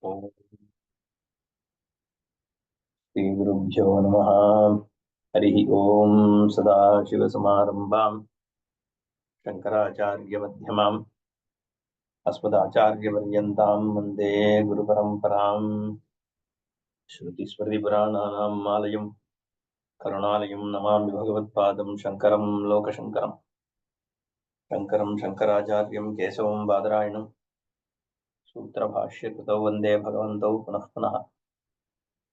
ओम श्री गुरुभ्यो नमः। हरि ओम। सदाशिवसमारम्भां शंकराचार्यमध्यमाम् अस्मदाचार्यपर्यन्तां वन्दे गुरुपरम्पराम्। श्रुतिस्मृतिपुराणानाम् आलयम् करुणालयं नमामि भगवत्पादं शङ्करं लोकशङ्करम्। शङ्करं शङ्कराचार्यं केशवं बादरायणं सूत्रभाष्यकृतौ वन्दे भगवन्तौ पुनः पुनः।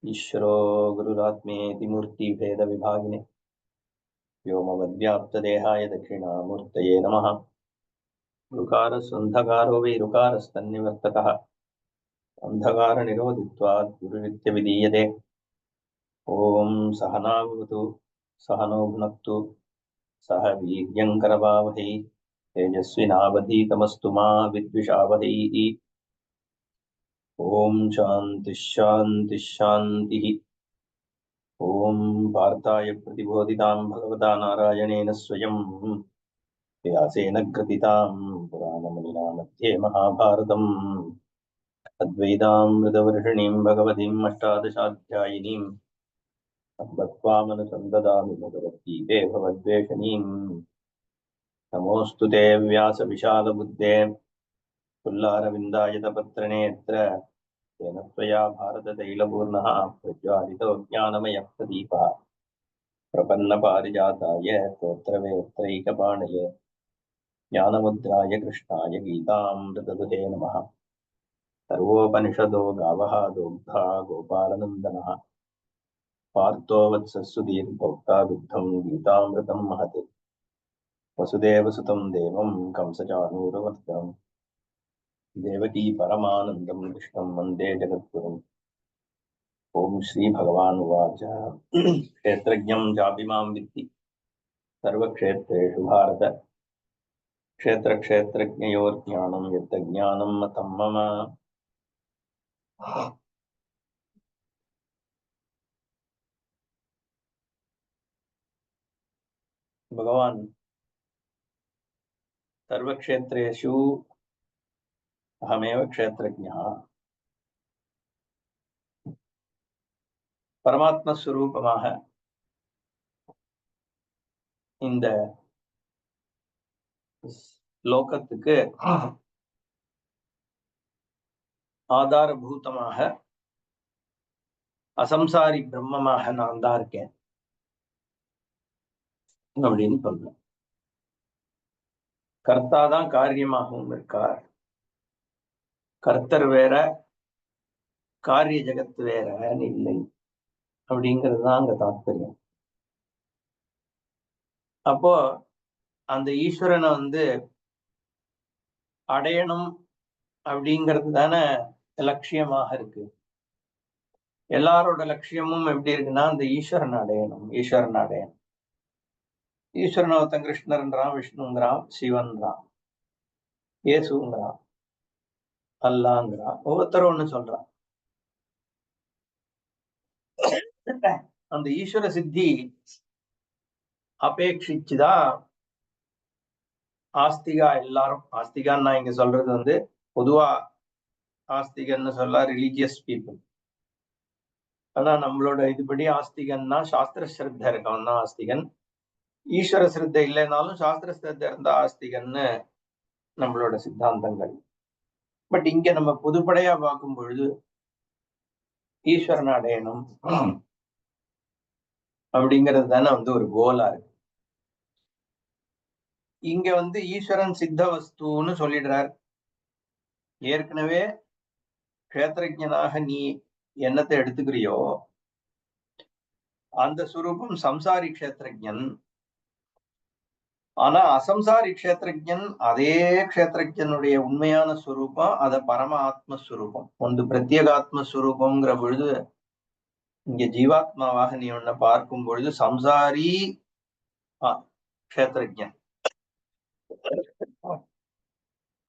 ईश्वरो गुरुरात्मेति मूर्तिभेदविभागिने व्योमवद्व्याप्तदेहाय दक्षिणामूर्तये नमः। गुरुकारस्वन्धकारो वैरुकारस्तन्निवर्तकः अन्धकारनिरोधित्वात् गुरुनित्यविधीयते। ॐ सहना भवतु सहनो भुनक्तु सह वीर्यङ्करवावहै तेजस्विनावधीतमस्तु मा विद्विषावहैः। ॐ शान्तिः शान्तिः शान्तिः। ॐ पार्थाय प्रतिबोधितां भगवता नारायणेन स्वयं व्यासेन ग्रथितां पुराणमुनिना मध्ये महाभारतम् अद्वैतामृतवर्षिणीं भगवतीम् अष्टादशाध्यायिनीम् अद्वत्त्वामनुसन्ददामि भगवद्गीते भवद्वेषणीम्। नमोऽस्तु ते व्यासविशालबुद्धे पुल्लारविन्दायतपत्रनेत्र तेन त्वया भारततैलपूर्णः प्रज्वालितो ज्ञानमयः प्रदीपः प्रपन्नपारिजाताय स्तोत्रवेत्रैकपाणये ज्ञानमुद्राय कृष्णाय गीतामृतदुहे नमः। सर्वोपनिषदो गावः दोग्धा गोपालनन्दनः पार्थो वत्सः दुग्धं गीतामृतं महत्। वसुदेवसुतं देवं कंसचाणूरमर्दनं देवकी परमानन्दं कृष्णं वन्दे जगद्गुरुम्। ॐ श्रीभगवानुवाच क्षेत्रज्ञं चापिमां विद्धि सर्वक्षेत्रेषु भारत क्षेत्रक्षेत्रज्ञयोर्ज्ञानं यत्तज्ज्ञानं मतं मम। भगवान् सर्वक्षेत्रेषु अहमेव क्षेत्रज्ञः பரமாத்மஸ்வரூபமாக இந்த லோகத்துக்கு ஆதாரபூதமாக அசம்சாரி பிரம்மமாக நான் தான் இருக்கேன் அப்படின்னு சொல்றேன். கர்த்தாதான் காரியமாகவும் இருக்கார். கர்த்தர் வேற காரிய ஜெகத்து வேறன்னு இல்லை அப்படிங்கிறதுதான் அங்க தாத்பரியம். அப்போ அந்த ஈஸ்வரனை அடையணும் அப்படிங்கிறது தானே லட்சியமாக இருக்கு. எல்லாரோட லட்சியமும் எப்படி இருக்குன்னா அந்த ஈஸ்வரன் அடையணும். ஈஸ்வரன் ஒருத்தன் கிருஷ்ணர்ன்றான், விஷ்ணுங்கிறான், சிவன்றான், இயேசுங்கிறான், அல்லாங்கிறான், ஒவ்வொருத்தரும் ஒண்ணு சொல்றான். அந்த ஈஸ்வர சித்தி அபேட்சிச்சுதான் ஆஸ்திகா எல்லாரும், ஆஸ்திகான்னு நான் இங்க சொல்றது பொதுவா ஆஸ்திகன்னு சொல்ல ரிலீஜியஸ் பீப்புள். ஆனா நம்மளோட இதுபடி ஆஸ்திகன்னா சாஸ்திர ஸ்ரத்த இருக்கவன் தான் ஆஸ்திகன். ஈஸ்வர சிரத்த இல்லைனாலும் சாஸ்திர ஸ்ரத்த இருந்தா ஆஸ்திகன்னு நம்மளோட சித்தாந்தங்கள். பட் இங்க நம்ம பொதுப்படையா பார்க்கும் பொழுது ஈஸ்வரன் அடையணும் அப்படிங்கிறது தானே ஒரு கோலா இருக்கு. இங்க ஈஸ்வரன் சித்த வஸ்துன்னு சொல்லிடுறார். ஏற்கனவே க்ஷேத்திரஜனாக நீ என்னத்தை எடுத்துக்கிறியோ அந்த சுரூபம் சம்சாரி க்ஷேத்திரஜன். ஆனா அசம்சாரி க்ஷேத்திரஜன் அதே க்ஷேத்திரஜனுடைய உண்மையான ஸ்வரூபம் அத பரம ஆத்மஸ்வரூபம். பிரத்யேகாத்மஸ்வரூபம்ங்கிற பொழுது இங்க ஜீவாத்மாவாக நீ ஒன்ன பார்க்கும் பொழுது சம்சாரி க்ஷேத்திரஜன்,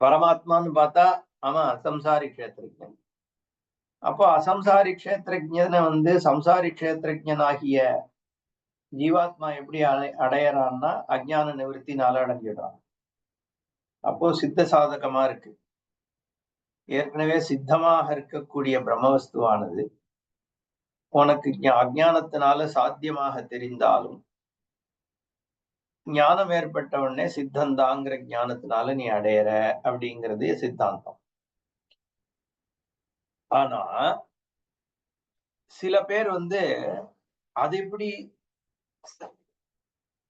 பரமாத்மான்னு பார்த்தா அவன் அசம்சாரி க்ஷேத்திரஜன். அப்போ அசம்சாரி க்ஷேத்திரஜனை சம்சாரி க்ஷேத்திரஜனாகிய ஜீவாத்மா எப்படி அடையறான்னா அஜ்ஞான நிவர்த்தினால அடைஞ்சிடுறான். அப்போ சித்த சாதகமா இருக்கு. ஏற்கனவே சித்தமாக இருக்கக்கூடிய பிரம்மவஸ்துவானது உனக்கு அஜானத்தினால சாத்தியமாக தெரிந்தாலும் ஞானம் ஏற்பட்ட உடனே சித்தந்தாங்கிற ஞானத்தினால நீ அடையிற அப்படிங்கிறது சித்தாந்தம். ஆனா சில பேர் அது எப்படி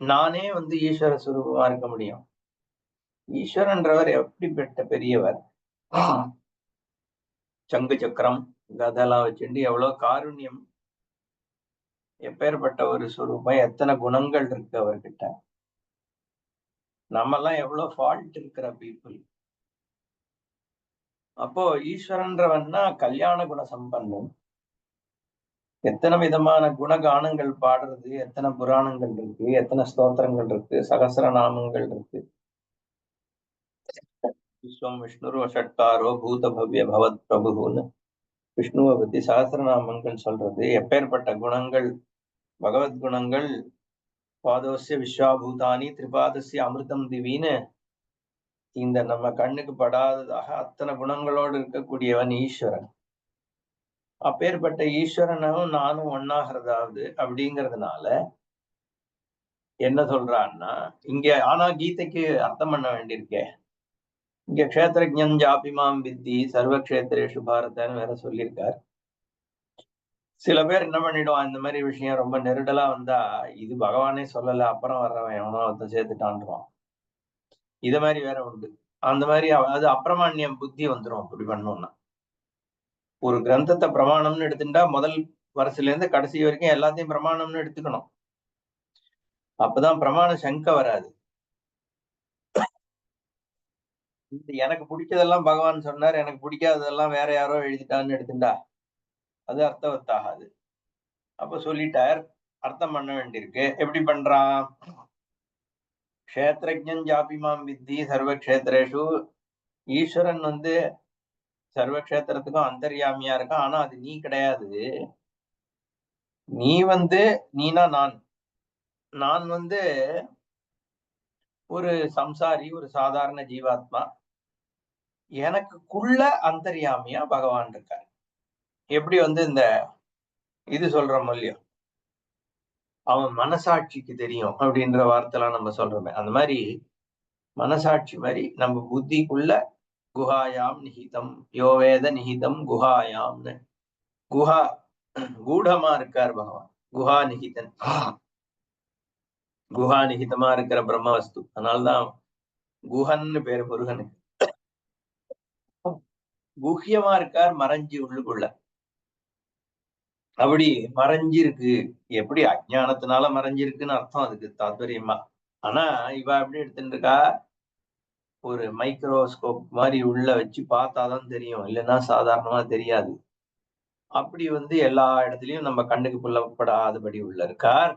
நானே ஈஸ்வர சுரூபமா இருக்க முடியும்? ஈஸ்வரன்றவர் எப்படிப்பட்ட பெரியவர், சங்கு சக்கரம் கதெல்லாம் வச்சுட்டு எவ்வளவு காருண்யம், எப்பேற்பட்ட ஒரு சுரூபம், எத்தனை குணங்கள் இருக்கு அவர்கிட்ட. நம்ம எல்லாம் எவ்வளவு ஃபால்ட் இருக்கிற பீப்புள். அப்போ ஈஸ்வரன்றவன்னா கல்யாண குண சம்பந்தம். எத்தனை விதமான குணகானங்கள் பாடுறது, எத்தனை புராணங்கள் இருக்கு, எத்தனை ஸ்தோத்திரங்கள் இருக்கு, சகசிரநாமங்கள் இருக்கு. விஸ்வம் விஷ்ணுரு வஷட்காரோ பூத பவ்ய பவத் பிரபுன்னு விஷ்ணுவை பத்தி சகசிரநாமங்கள் சொல்றது. எப்பேற்பட்ட குணங்கள், பகவத்குணங்கள். பாதோசிய விஸ்வாபூதானி திரிபாதசிய அமிர்தம் திவின்னு இந்த நம்ம கண்ணுக்கு படாததாக அத்தனை குணங்களோடு இருக்கக்கூடியவன் ஈஸ்வரன். அப்பேற்பட்ட ஈஸ்வரனும் நானும் ஒன்னாகிறதாவது அப்படிங்கிறதுனால என்ன சொல்றான்னா, இங்க ஆனா கீதைக்கு அர்த்தம் பண்ண வேண்டியிருக்கே. இங்க க்ஷேத்திரஜ்ஞம் ஜாபிமாம் வித்தி சர்வ க்ஷேத்திரேஷு பாரதன்னு வேற சொல்லியிருக்காரு. சில பேர் என்ன பண்ணிடுவான், இந்த மாதிரி விஷயம் ரொம்ப நெருடலா வந்தா, இது பகவானே சொல்லல, அப்புறம் வர்றவன் எவனோ ஒருத்தன் சேர்த்துட்டான்றான். இத மாதிரி வேற உண்டு. அந்த மாதிரி அது அப்பிரமாண்யம் புத்தி வந்துடும். அப்படி பண்ணோம்னா ஒரு கிரந்தத்தை பிரமாணம்னு எடுத்துட்டா முதல் வருஷத்துல இருந்து கடைசி வரைக்கும் எல்லாத்தையும் பிரமாணம்னு எடுத்துக்கணும். அப்பதான் பிரமாண சங்க வராது. எனக்கு பிடிச்சதெல்லாம் பகவான் சொன்னார், எனக்கு பிடிக்காததெல்லாம் வேற யாரோ எழுதிட்டான்னு எடுத்துட்டா அது அர்த்தவத்தாகாது. அப்ப சொல்லிட்டார், அர்த்தம் பண்ண வேண்டியிருக்கு. எப்படி பண்றான்? க்ஷேத்திரஜ்ஞம் ஜாபிமாம் வித்தி சர்வ க்ஷேத்திரேஷு. ஈஸ்வரன் சர்வ க்ஷேத்திரத்துக்கும் அந்தர்யாமியா இருக்கான். ஆனா அது நீ கிடையாது. நீ நீனா நான். நான் ஒரு சம்சாரி, ஒரு சாதாரண ஜீவாத்மா. எனக்குள்ள அந்தர்யாமியா பகவான் இருக்கார். எப்படி இந்த இது சொல்றோம் இல்லையோ, அவன் மனசாட்சிக்கு தெரியும் அப்படின்ற வார்த்தைலாம் நம்ம சொல்றோமே, அந்த மாதிரி மனசாட்சி மாதிரி நம்ம புத்திக்குள்ள குஹாயாம் நிஹிதம் யோவேத நிஹிதம் குஹாயாம்னு, குஹா கூடமா இருக்கார் பகவான். குஹா நிஹிதன், குஹா நிஹிதமா இருக்கிற பிரம்மவஸ்து. அதனால்தான் குஹன்னு பேரு முருகனுக்கு. குஹ்யமா இருக்கார், மறைஞ்சி உள்ளுக்குள்ள. அப்படி மறைஞ்சிருக்கு. எப்படி அஜ்ஞானத்தினால மறைஞ்சிருக்குன்னு அர்த்தம் அதுக்கு தாத்பரியமா. ஆனா இவ எப்படி எடுத்துட்டு இருக்கா, ஒரு மைக்ரோஸ்கோப் மாதிரி உள்ள வச்சு பார்த்தாதான் தெரியும், இல்லைன்னா சாதாரணமா தெரியாது. அப்படி எல்லா இடத்துலயும் நம்ம கண்ணுக்கு புலப்படாதபடி உள்ள இருக்கார்.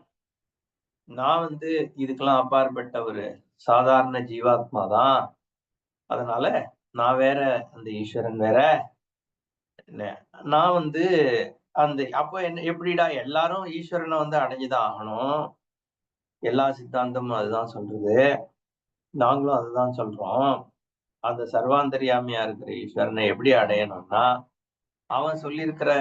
நான் இதுக்கெல்லாம் அப்பாற்பட்ட ஒரு சாதாரண ஜீவாத்மா தான். அதனால நான் வேற, அந்த ஈஸ்வரன் வேற. நான் அந்த அப்ப என்ன எப்படிடா எல்லாரும் ஈஸ்வரனை அடைஞ்சுதான் ஆகணும். எல்லா சித்தாந்தமும் அதுதான் சொல்றது, நாங்களும் அதுதான் சொல்றோம். அந்த சர்வாந்தரியாமியா இருக்கிற ஈஸ்வரனை எப்படி அடையணும்னா, அவன் சொல்லியிருக்கிற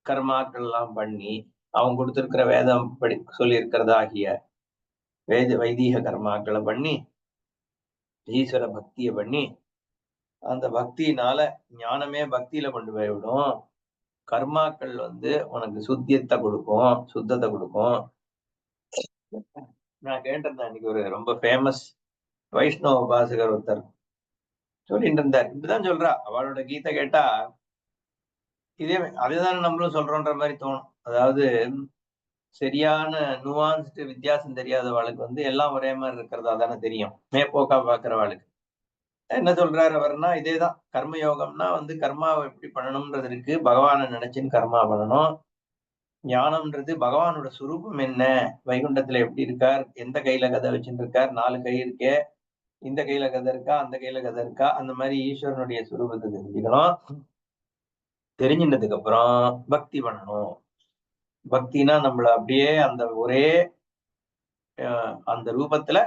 கர்மாக்கள் எல்லாம் பண்ணி, அவன் கொடுத்திருக்கிற வேதம் படி சொல்லியிருக்கிறதாகிய வைதீக கர்மாக்களை பண்ணி, ஈஸ்வர பக்தியை பண்ணி, அந்த பக்தியினால ஞானமே பக்தியில கொண்டு போய் விடும். கர்மாக்கள் உனக்கு சுத்தியத்தை கொடுக்கும், சுத்தத்தை கொடுக்கும். நான் கேட்டிருந்தேன் இன்னைக்கு, ஒரு ரொம்ப ஃபேமஸ் வைஷ்ணவ உபாசகர் ஒருத்தர் சொல்லிட்டு இருந்தார். இப்படிதான் சொல்றா அவளோட கீதை கேட்டா, இதே அதுதான் நம்மளும் சொல்றோன்ற மாதிரி தோணும். அதாவது சரியான நுவான்ஸ்டு வித்தியாசம் தெரியாதவாளுக்கு எல்லாம் ஒரே மாதிரி இருக்கிறதா தானே தெரியும், மேப்போக்கா பாக்குறவாளுக்கு. என்ன சொல்றாரு அவர்னா, இதேதான் கர்மயோகம்னா கர்மாவை எப்படி பண்ணணும்ன்றது இருக்கு. பகவானை நினைச்சுன்னு கர்மா பண்ணணும். ஞானம்ன்றது பகவானோட சுரூபம் என்ன, வைகுண்டத்துல எப்படி இருக்கார், எந்த கையில கதை வச்சுட்டு இருக்கார், 4 கை இருக்கே, இந்த கையில கதை இருக்கா, அந்த கையில கதை இருக்கா, அந்த மாதிரி ஈஸ்வரனுடைய சுரூபத்தை தெரிஞ்சுக்கணும். தெரிஞ்சினதுக்கு அப்புறம் பக்தி பண்ணணும். பக்தினா நம்மள அப்படியே அந்த ஒரே அந்த ரூபத்துல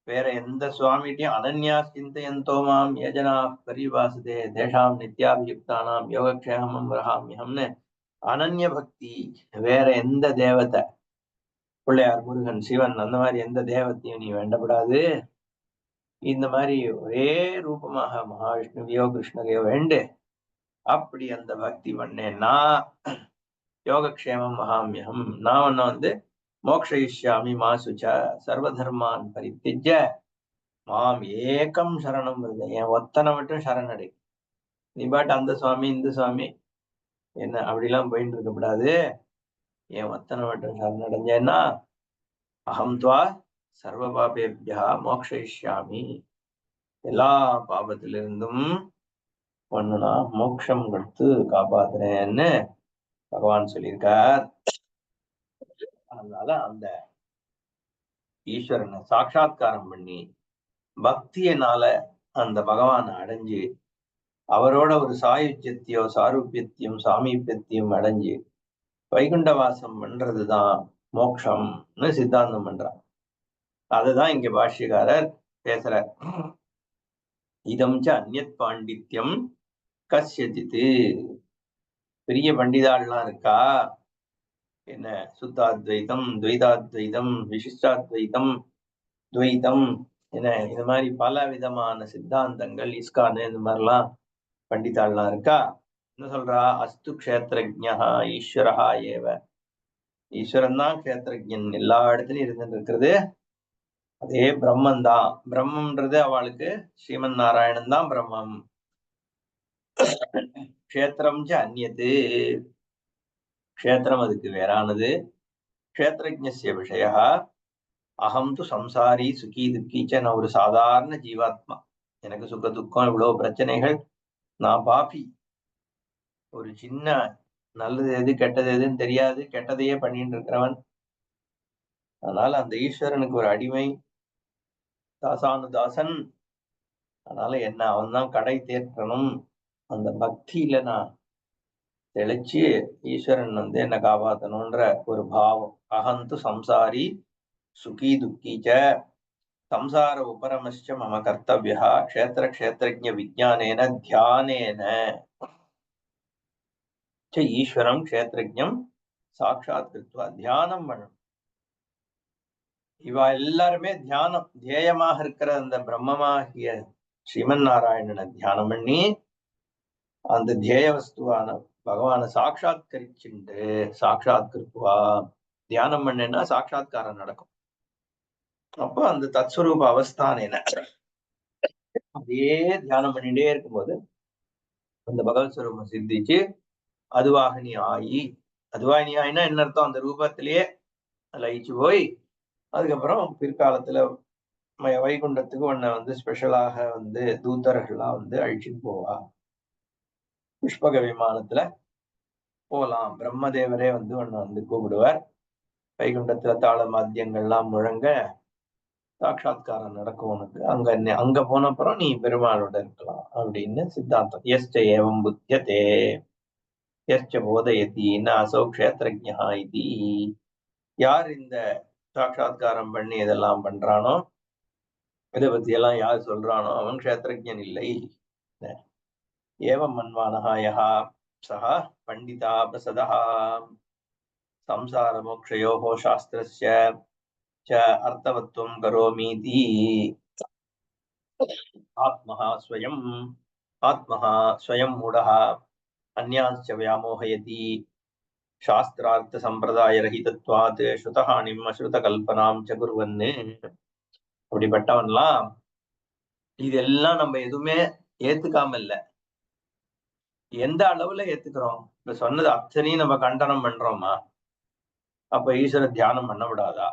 வேற எந்த சுவாமிகிட்டையும் அனன்யா சிந்தையந்தோ மாம் யஜனா பரிவாசதே தேஷாம் நித்யாபியுக்தானாம் யோகக்ஷேமம் ரகாமியம்னு அனன்ய பக்தி வேற எந்த தேவத்தை, பிள்ளையார், முருகன், சிவன் அந்த மாதிரி எந்த தேவத்தையும் நீ வேண்டப்படாது. இந்த மாதிரி ஒரே ரூபமாக மகாவிஷ்ணுவையோ கிருஷ்ணரையோ வேண்டு. அப்படி அந்த பக்தி பண்ணேன்னா யோகக்ஷேமம் மகாமியம், நான் உன்னை மோக்ஷயிஷ்யாமி மாசுச்ச சர்வதர்மான் பரித்திஜ மாம் ஏகம் சரணம் வருது, என் ஒத்தனை மட்டும் சரணடை. நீ பாட்டு அந்த சுவாமி இந்த சுவாமி என்ன அப்படிலாம் போயிட்டு இருக்கக்கூடாது. என் ஒத்தனை மட்டும் சரணடைஞ்சேன்னா அகம் துவா சர்வ பாபேபியா மோக்ஷயிஷ்யாமி, எல்லா பாபத்திலிருந்தும் ஒண்ணுனா மோட்சம் கொடுத்து காப்பாத்துறேன்னு பகவான் சொல்லியிருக்கார். அதனால அந்த ஈஸ்வரனை சாட்சா்காரம் பண்ணி பக்தியினால அந்த பகவானை அடைஞ்சு அவரோட ஒரு சாயுஜ்யத்தையோ சாரூபியத்தையும் சாமீபியத்தையும் அடைஞ்சு வைகுண்ட வாசம் பண்றதுதான் மோட்சம்னு சித்தாந்தம் பண்றார். அதுதான் இங்க பாஷ்யக்காரர் பேசுறார். இதம் ச அந்யத் பாண்டித்யம் கஸ்யஜித்து, பெரிய பண்டிதாள்லாம் இருக்கா, என்ன சுத்தாத்வைதம், துவைதாத்வைதம், விசிஷ்டாத்வைதம், துவைதம், என்ன இது மாதிரி பல விதமான சித்தாந்தங்கள், இஸ்கான் இந்த மாதிரிலாம் பண்டிதாள்லாம் இருக்கா. என்ன சொல்றா, அஸ்து க்ஷேத்ரஜ்ஞா ஈஸ்வரஹா ஏவ, ஈஸ்வரன் தான் க்ஷேத்ரஜன், எல்லா இடத்துலயும் இருந்துட்டு இருக்கிறது அதே பிரம்மன் தான். பிரம்மன்றது அவளுக்கு ஸ்ரீமன் நாராயணன் தான் பிரம்மம். க்ஷேத்திரம் ச அந்யது, க்ஷேத்திரம் அதுக்கு வேறானது. க்ஷேத்ரஜ்ஞஸ்ய விஷய அகம் து சம்சாரி சுகி துக்கீச்ச, நான் ஒரு சாதாரண ஜீவாத்மா, எனக்கு சுக துக்கம் இவ்வளவு பிரச்சனைகள், நான் பாபி, ஒரு சின்ன நல்லது எது கெட்டது எதுன்னு தெரியாது, கெட்டதையே பண்ணிட்டு இருக்கிறவன். அதனால அந்த ஈஸ்வரனுக்கு ஒரு அடிமை, தாசானுதாசன். அதனால என்ன அவன் தான் கடை தேற்றணும். அந்த பக்தியில நான் தெளிச்சு ஈஸ்வரன் என்ன காப்பாத்தணும்ன்ற ஒரு பாவம். அகந்து சம்சாரி சுகி துக்கீச்ச சம்சார உபரமஸ்ச மம கர்த்தவ்யா க்ஷேத்திர க்ஷேத்ரஜ்ஞ விஜானேன தியானேன ஈஸ்வரம் க்ஷேத்ரஜம் சாட்சாத் கிருத்வா, தியானம் பண்ணணும். இவா எல்லாருமே தியானம் தியேயமாக இருக்கிற அந்த பிரம்மமாகிய ஸ்ரீமன் நாராயணனை தியானம் பண்ணி அந்த தியேய வஸ்துவான பகவானை சாட்சாத்கரிச்சுண்டு சாட்சாத் கிருத்வா, தியானம் பண்ணேன்னா சாட்சாத்காரம் நடக்கும். அப்போ அந்த தத்ஸ்வரூப அவஸ்தானேன அதே தியானம் பண்ணிட்டே இருக்கும்போது அந்த பகவத் ஸ்வரூபம் சித்திச்சு அதுவாக நீ ஆகி, அதுவாக நீ ஆயினா என்ன அர்த்தம், அந்த ரூபத்திலேயே லயிச்சு போய் அதுக்கப்புறம் பிற்காலத்துல வைகுண்டத்துக்கு உன்னை ஸ்பெஷலாக தூதர்கள்லாம் அழிச்சுட்டு போவா. புஷ்பக விமானத்துல போலாம், பிரம்மதேவரே உன்னை கூப்பிடுவார். வைகுண்டத்துல தாள மாத்தியங்கள்லாம் முழங்க சாட்சாத்காரம் நடக்கும் உனக்கு. அங்க போன அப்புறம் நீ பெருமாளோட இருக்கலாம் அப்படின்னு சித்தாந்தம். எஸ்ட ஏவம் புத்தியதே எஸ்ட போதயதி ந அசௌ க்ஷேத்ரஜ்ஞா இதி, யார் இந்த சாட்சாத்காரம் பண்ணி இதெல்லாம் பண்றானோ, இதை பத்தி எல்லாம் யார் சொல்றானோ அவன் க்ஷேத்ரஜன் இல்லை. ஏவம் மன்வானஹா யஹா சஹா பண்டிதா பிரசதா சம்சார மோக்ஷயோஹோ சாஸ்திரஸ்ய ச அர்த்தவத்வம் கரோமீதி ஆத்மஹா ஸ்வயம் மூடஹ அந்யான்ச்ச வியாமோஹயதி சாஸ்திரார்த்த சம்பிரதாய ரஹிதத்வாத் ஸ்ருதஹானிம் அஸ்ருத கல்பனாம் ச குர்வன்னு. அப்படிப்பட்டவன்லாம் இதெல்லாம் நம்ம எதுவுமே ஏத்துக்காம இல்ல, எந்த அளவுல ஏத்துக்கிறோம். இப்ப சொன்னது அத்தனையும் நம்ம கண்டனம் பண்றோமா? அப்ப ஈஸ்வர தியானம் பண்ண விடாதா?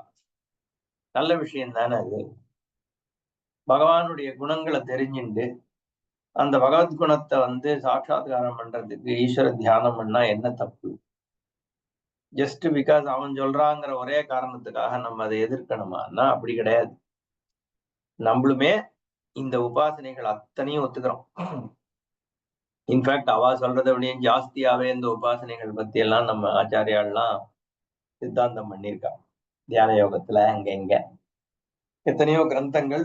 நல்ல விஷயம் தானே அது. பகவானுடைய குணங்களை தெரிஞ்சுண்டு அந்த பகவத் குணத்தை சாட்சாத்காரம் பண்றதுக்கு ஈஸ்வர தியானம் பண்ணா என்ன தப்பு? ஜஸ்ட் பிகாஸ் அவன் சொல்றாங்கிற ஒரே காரணத்துக்காக நம்ம அதை எதிர்க்கணுமான்னா அப்படி கிடையாது. நம்மளுமே இந்த உபாசனைகள் அத்தனையும் ஒத்துக்கிறோம். இன்ஃபேக்ட் அவ சொல்றதை விட ஜாஸ்தியாவே இந்த உபாசனைகள் பத்தி எல்லாம் நம்ம ஆச்சாரியாலாம் சித்தாந்தம் பண்ணியிருக்கா தியான யோகத்துல அங்க இங்க. எத்தனையோ கிரந்தங்கள்,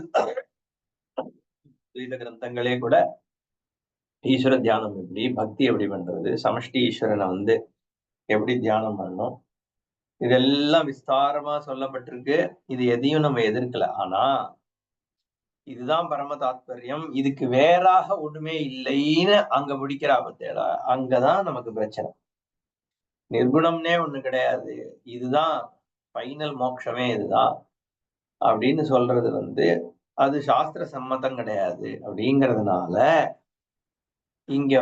துவைத கிரந்தங்களே கூட ஈஸ்வர தியானம் எப்படி, பக்தி எப்படி பண்றது, சமஷ்டி ஈஸ்வரனை எப்படி தியானம் பண்ணணும், இதெல்லாம் விஸ்தாரமா சொல்லப்பட்டிருக்கு. இது எதையும் நம்ம எதிர்க்கல. ஆனா இதுதான் பரம தாத்பரியம், இதுக்கு வேறாக ஒண்ணுமே இல்லைன்னு அங்க முடிக்கிற பத்தியா, அங்கதான் நமக்கு பிரச்சனை. நிர்குணம்னே ஒண்ணு கிடையாது, இதுதான் ஃபைனல் மோட்சமே இதுதான் அப்படின்னு சொல்றது அது சாஸ்திர சம்மதம் கிடையாது. அப்படிங்கிறதுனால இங்க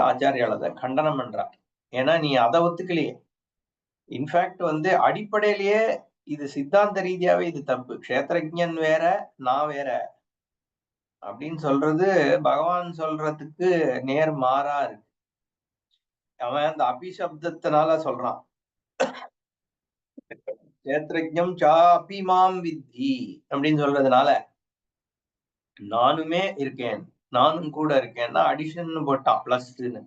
ஆச்சாரியால் அதை கண்டனம் பண்றார். ஏன்னா நீ அதை ஒத்துக்கலையே. இன்ஃபேக்ட் அடிப்படையிலேயே இது சித்தாந்த ரீதியாவே இது தப்பு. க்ஷேத்திரஜன் வேற, நான் வேற அப்படின்னு சொல்றது பகவான் சொல்றதுக்கு நேர் மாறா இருக்கு. அவன் அந்த அபிசப்தத்தினால சொல்றான், க்ஷேத்திரஜம் சாபி மாம் வித்தி அப்படின்னு சொல்றதுனால நானுமே இருக்கேன், நானும் கூட இருக்கேன்னா அடிஷன் போட்டான் பிளஸ்ன்னு.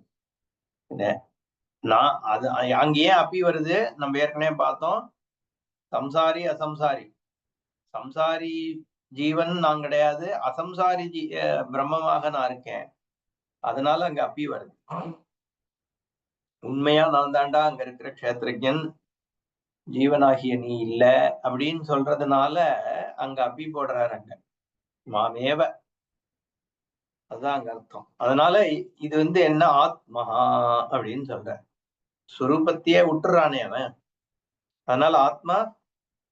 நான் அது அங்கேயே அப்பி வருது. நம்ம ஏற்கனவே பார்த்தோம், சம்சாரி அசம்சாரி, சம்சாரி ஜீவன் நான் கிடையாது, அசம்சாரி பிரம்மமாக நான் இருக்கேன். அதனால அங்க அப்பி வருது. உண்மையா நான் தாண்டா அங்க இருக்கிற க்ஷேத்திரஜன், ஜீவனாகிய நீ இல்ல அப்படின்னு சொல்றதுனால அங்க அப்பி போடுறாரு. அங்க மாமேவ, அதுதான் அங்க அர்த்தம். அதனால இது என்ன ஆத்மஹா அப்படின்னு சொல்ற, சுரூபத்தையே விட்டுறானே அவன். அதனால ஆத்மா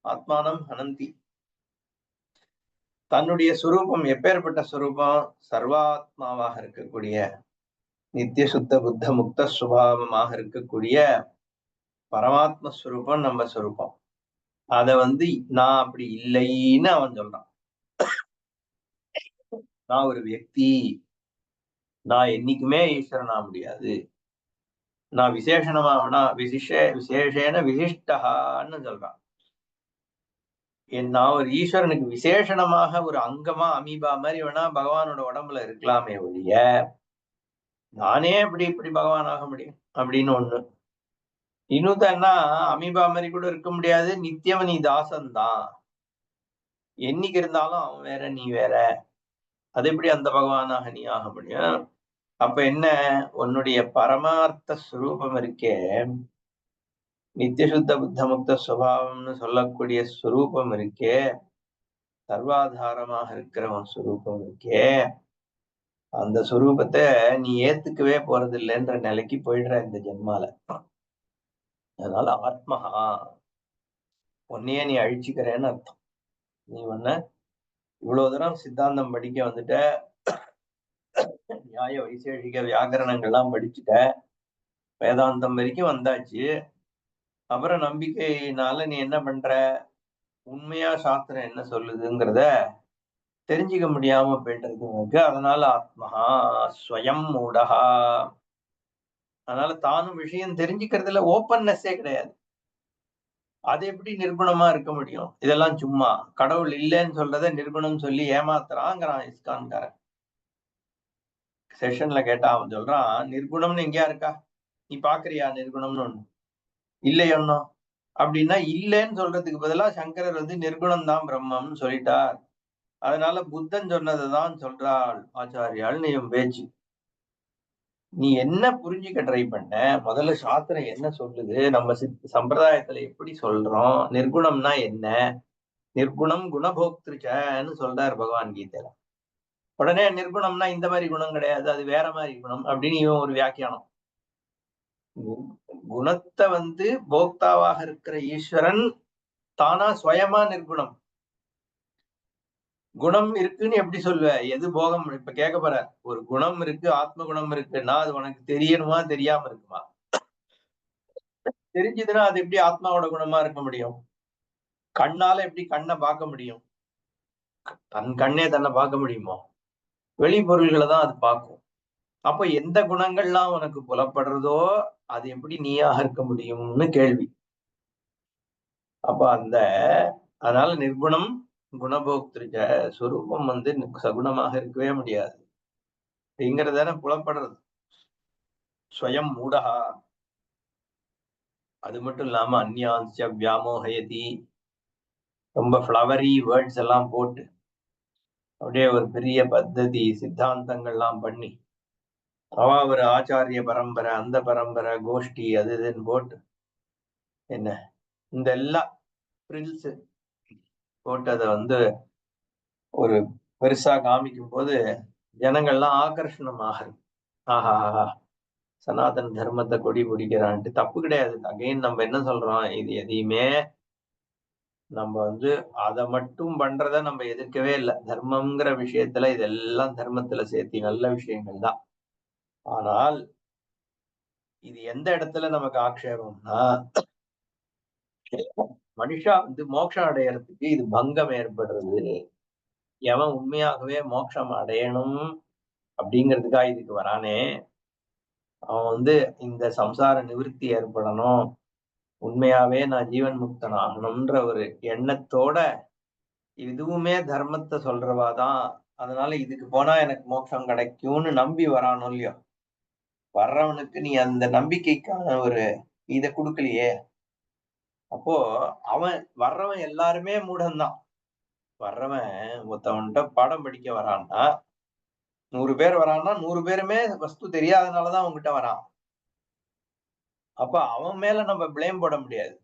ஆத்மானம் ஹனந்தி, தன்னுடைய சுரூபம் எப்பேற்பட்ட சுரூபம், சர்வாத்மாவாக இருக்கக்கூடிய நித்திய சுத்த புத்த முக்த சுபாவமாக இருக்கக்கூடிய பரமாத்ம ஸ்வரூபம் நம்ம ஸ்வரூபம். அத நான் அப்படி இல்லைன்னு அவன் சொல்றான். நான் ஒரு வியக்தி, நான் என்னைக்குமே ஈஸ்வரனா முடியாது, நான் விசேஷணமாவனா விசேஷேன விசிஷ்டகான்னு சொல்றான். நான் ஒரு ஈஸ்வரனுக்கு விசேஷணமாக ஒரு அங்கமா அமீபா மாதிரி வேணா பகவானோட உடம்புல இருக்கலாமே ஒழிய நானே இப்படி பகவான் ஆக முடியும் அப்படின்னு ஒண்ணு. இன்னொன்னா அமீபா மாதிரி கூட இருக்க முடியாது, நித்தியம் நீ தாசன் தான், என்னைக்கு இருந்தாலும் அவன் வேற நீ வேற, அது எப்படி அந்த பகவானாக நீ ஆக முடியும்? அப்ப என்ன, உன்னுடைய பரமார்த்த ஸ்வரூபம் இருக்கே, நித்தியசுத்த புத்த முக்த சுபாவம்னு சொல்லக்கூடிய ஸ்வரூபம் இருக்கே, சர்வாதாரமாக இருக்கிறவன் ஸ்வரூபம் இருக்கே, அந்த ஸ்வரூபத்தை நீ ஏத்துக்கவே போறது இல்லைன்ற நிலைக்கு போயிடுற இந்த ஜென்மால. அதனால ஆத்மஹா, உன்னையே நீ அழிச்சுக்கிறேன்னு அர்த்தம். நீ இவ்வளவு தூரம் சித்தாந்தம் படிக்க நியாய வைசேஷிக வியாக்கரணங்கள்லாம் படிச்சுட்ட, வேதாந்தம் வரைக்கும் வந்தாச்சு. அப்புறம் நம்பிக்கையினால நீ என்ன பண்ற, உண்மையா சாஸ்திரம் என்ன சொல்லுதுங்கிறத தெரிஞ்சுக்க முடியாம போயிட்டு உனக்கு. அதனால ஆத்மஹா ஸ்வயம் மூடஹா, அதனால தானும் விஷயம் தெரிஞ்சுக்கிறதுல ஓப்பன்னஸே கிடையாது. அது எப்படி நிர்குணமா இருக்க முடியும்? இதெல்லாம் சும்மா கடவுள் இல்லைன்னு சொல்றத நிர்குணம் சொல்லி ஏமாத்துறாங்கிறான் இஸ்கான்காரன். செஷன்ல கேட்டா அவன் சொல்றான், நிர்குணம்னு எங்கேயா இருக்கா, நீ பாக்குறியா நிர்குணம்னு ஒண்ணு இல்லையொன்னோ அப்படின்னா, இல்லைன்னு சொல்றதுக்கு பதிலா சங்கரர் நிர்குணம் தான் பிரம்மம்னு சொல்லிட்டார், அதனால புத்தன் சொன்னதுதான் சொல்றாள் ஆச்சாரியால் நீ பேச்சு. நீ என்ன புரிஞ்சுக்க ட்ரை பண்ண, முதல்ல சாஸ்திரம் என்ன சொல்லுது, நம்ம சம்பிரதாயத்துல எப்படி சொல்றோம், நிர்குணம்னா என்ன, நிர்குணம் குணபோக்திருச்சன்னு சொல்றார் பகவான் கீதையில. உடனே நிர்குணம்னா இந்த மாதிரி குணம் கிடையாது, அது வேற மாதிரி குணம் அப்படின்னு இவன் ஒரு வியாக்கியானம். குணத்தை போக்தாவாக இருக்கிற ஈஸ்வரன் தானா சுயமா நிர்குணம். குணம் இருக்குன்னு எப்படி சொல்லுவ, எது போகம்? இப்ப கேட்க போற, ஒரு குணம் இருக்கு, ஆத்ம குணம் இருக்குன்னா அது உனக்கு தெரியணுமா தெரியாம இருக்குமா? தெரிஞ்சதுன்னா அது எப்படி ஆத்மாவோட குணமா இருக்க முடியும்? கண்ணால எப்படி கண்ணை பார்க்க முடியும்? தன் கண்ணே தன்னை பார்க்க முடியுமோ? வெளி பொருள்களை தான் அது பார்க்கும். அப்போ எந்த குணங்கள்லாம் உனக்கு புலப்படுறதோ அது எப்படி நீயாக இருக்க முடியும்னு கேள்வி. அப்ப அதனால நிர்குணம் குணபோக்திருக்க சுரூபம் சகுணமாக இருக்கவே முடியாது அப்படிங்கறதான புலப்படுறது. ஸ்வயம் மூடஹா, அது மட்டும் இல்லாம அந்யான்ஸ்ய வியாமோகயதி, ரொம்ப ஃப்ளவரி வேர்ட்ஸ் எல்லாம் போட்டு அப்படியே ஒரு பெரிய பத்ததி சித்தாந்தங்கள்லாம் பண்ணி ஒரு ஆச்சாரிய பரம்பரை, அந்த பரம்பரை, கோஷ்டி, அது இதுன்னு போட்டு என்ன இந்த எல்லாம் பிரில்ஸ் போட்டு அதை ஒரு பெருசா காமிக்கும் போது ஜனங்கள்லாம் ஆகர்ஷணம் ஆகிறது. ஆஹா, சனாதன தர்மத்தை கொடி பிடிக்கிறான்ட்டு. தப்பு கிடையாது. அகைன் நம்ம என்ன சொல்றோம், இது எதையுமே நம்ம அதை மட்டும் பண்றத நம்ம எதிர்க்கவே இல்லை. தர்மம்ங்கிற விஷயத்துல இதெல்லாம் தர்மத்துல சேர்த்தி நல்ல விஷயங்கள் தான். ஆனால் இது எந்த இடத்துல நமக்கு ஆக்ஷேபம்னா, மனுஷா மோட்சம் அடையறதுக்கு இது பங்கம் ஏற்படுறது. எவன் உண்மையாகவே மோட்சம் அடையணும் அப்படிங்கிறதுக்காக இதுக்கு வரானே, அவன் இந்த சம்சார நிவிருத்தி ஏற்படணும், உண்மையாவே நான் ஜீவன் முக்தன் ஆகணும்ன்ற ஒரு எண்ணத்தோட இதுவுமே தர்மத்தை சொல்றவாதான், அதனால இதுக்கு போனா எனக்கு மோட்சம் கிடைக்கும்னு நம்பி வரானோ இல்லையோ, வர்றவனுக்கு நீ அந்த நம்பிக்கைக்கான ஒரு இதை கொடுக்கலையே. அப்போ வர்றவன் எல்லாருமே மூடன்தான். வர்றவன் ஒருத்தவன்கிட்ட பாடம் படிக்க வரான்னா, 100 பேர் வரான்னா 100 பேருமே வஸ்து தெரியாதனாலதான் அவன்கிட்ட வரான். அப்ப அவன் மேல நம்ம பிளேம் போட முடியாது.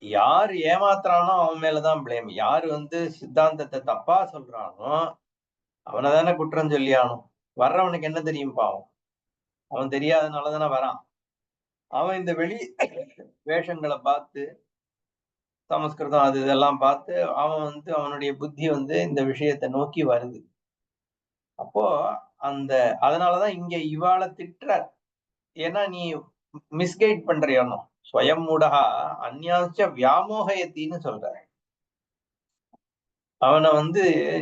யாரு ஏமாத்துறானோ அவன் மேலதான் பிளேம். யாரு சித்தாந்தத்தை தப்பா சொல்றானோ அவனை தானே குற்றம் சொல்லியானும். வர்றவனுக்கு என்ன தெரியும் பாவம்? அவன் தெரியாதனாலதானே வரான். அவன் இந்த வெளி வேஷங்களை பார்த்து, சமஸ்கிருதம் அது இதெல்லாம் பார்த்து அவன் அவனுடைய புத்தி இந்த விஷயத்தை நோக்கி வருது. அப்போ அதனாலதான் இங்க இவாளை திட்டுற. ஏன்னா நீ மிஸ்கைட் பண்றியானோ, ஸ்வயம் மூடகா அந்யாச்ச வியாமோகயத்தின்னு சொல்ற. அவனை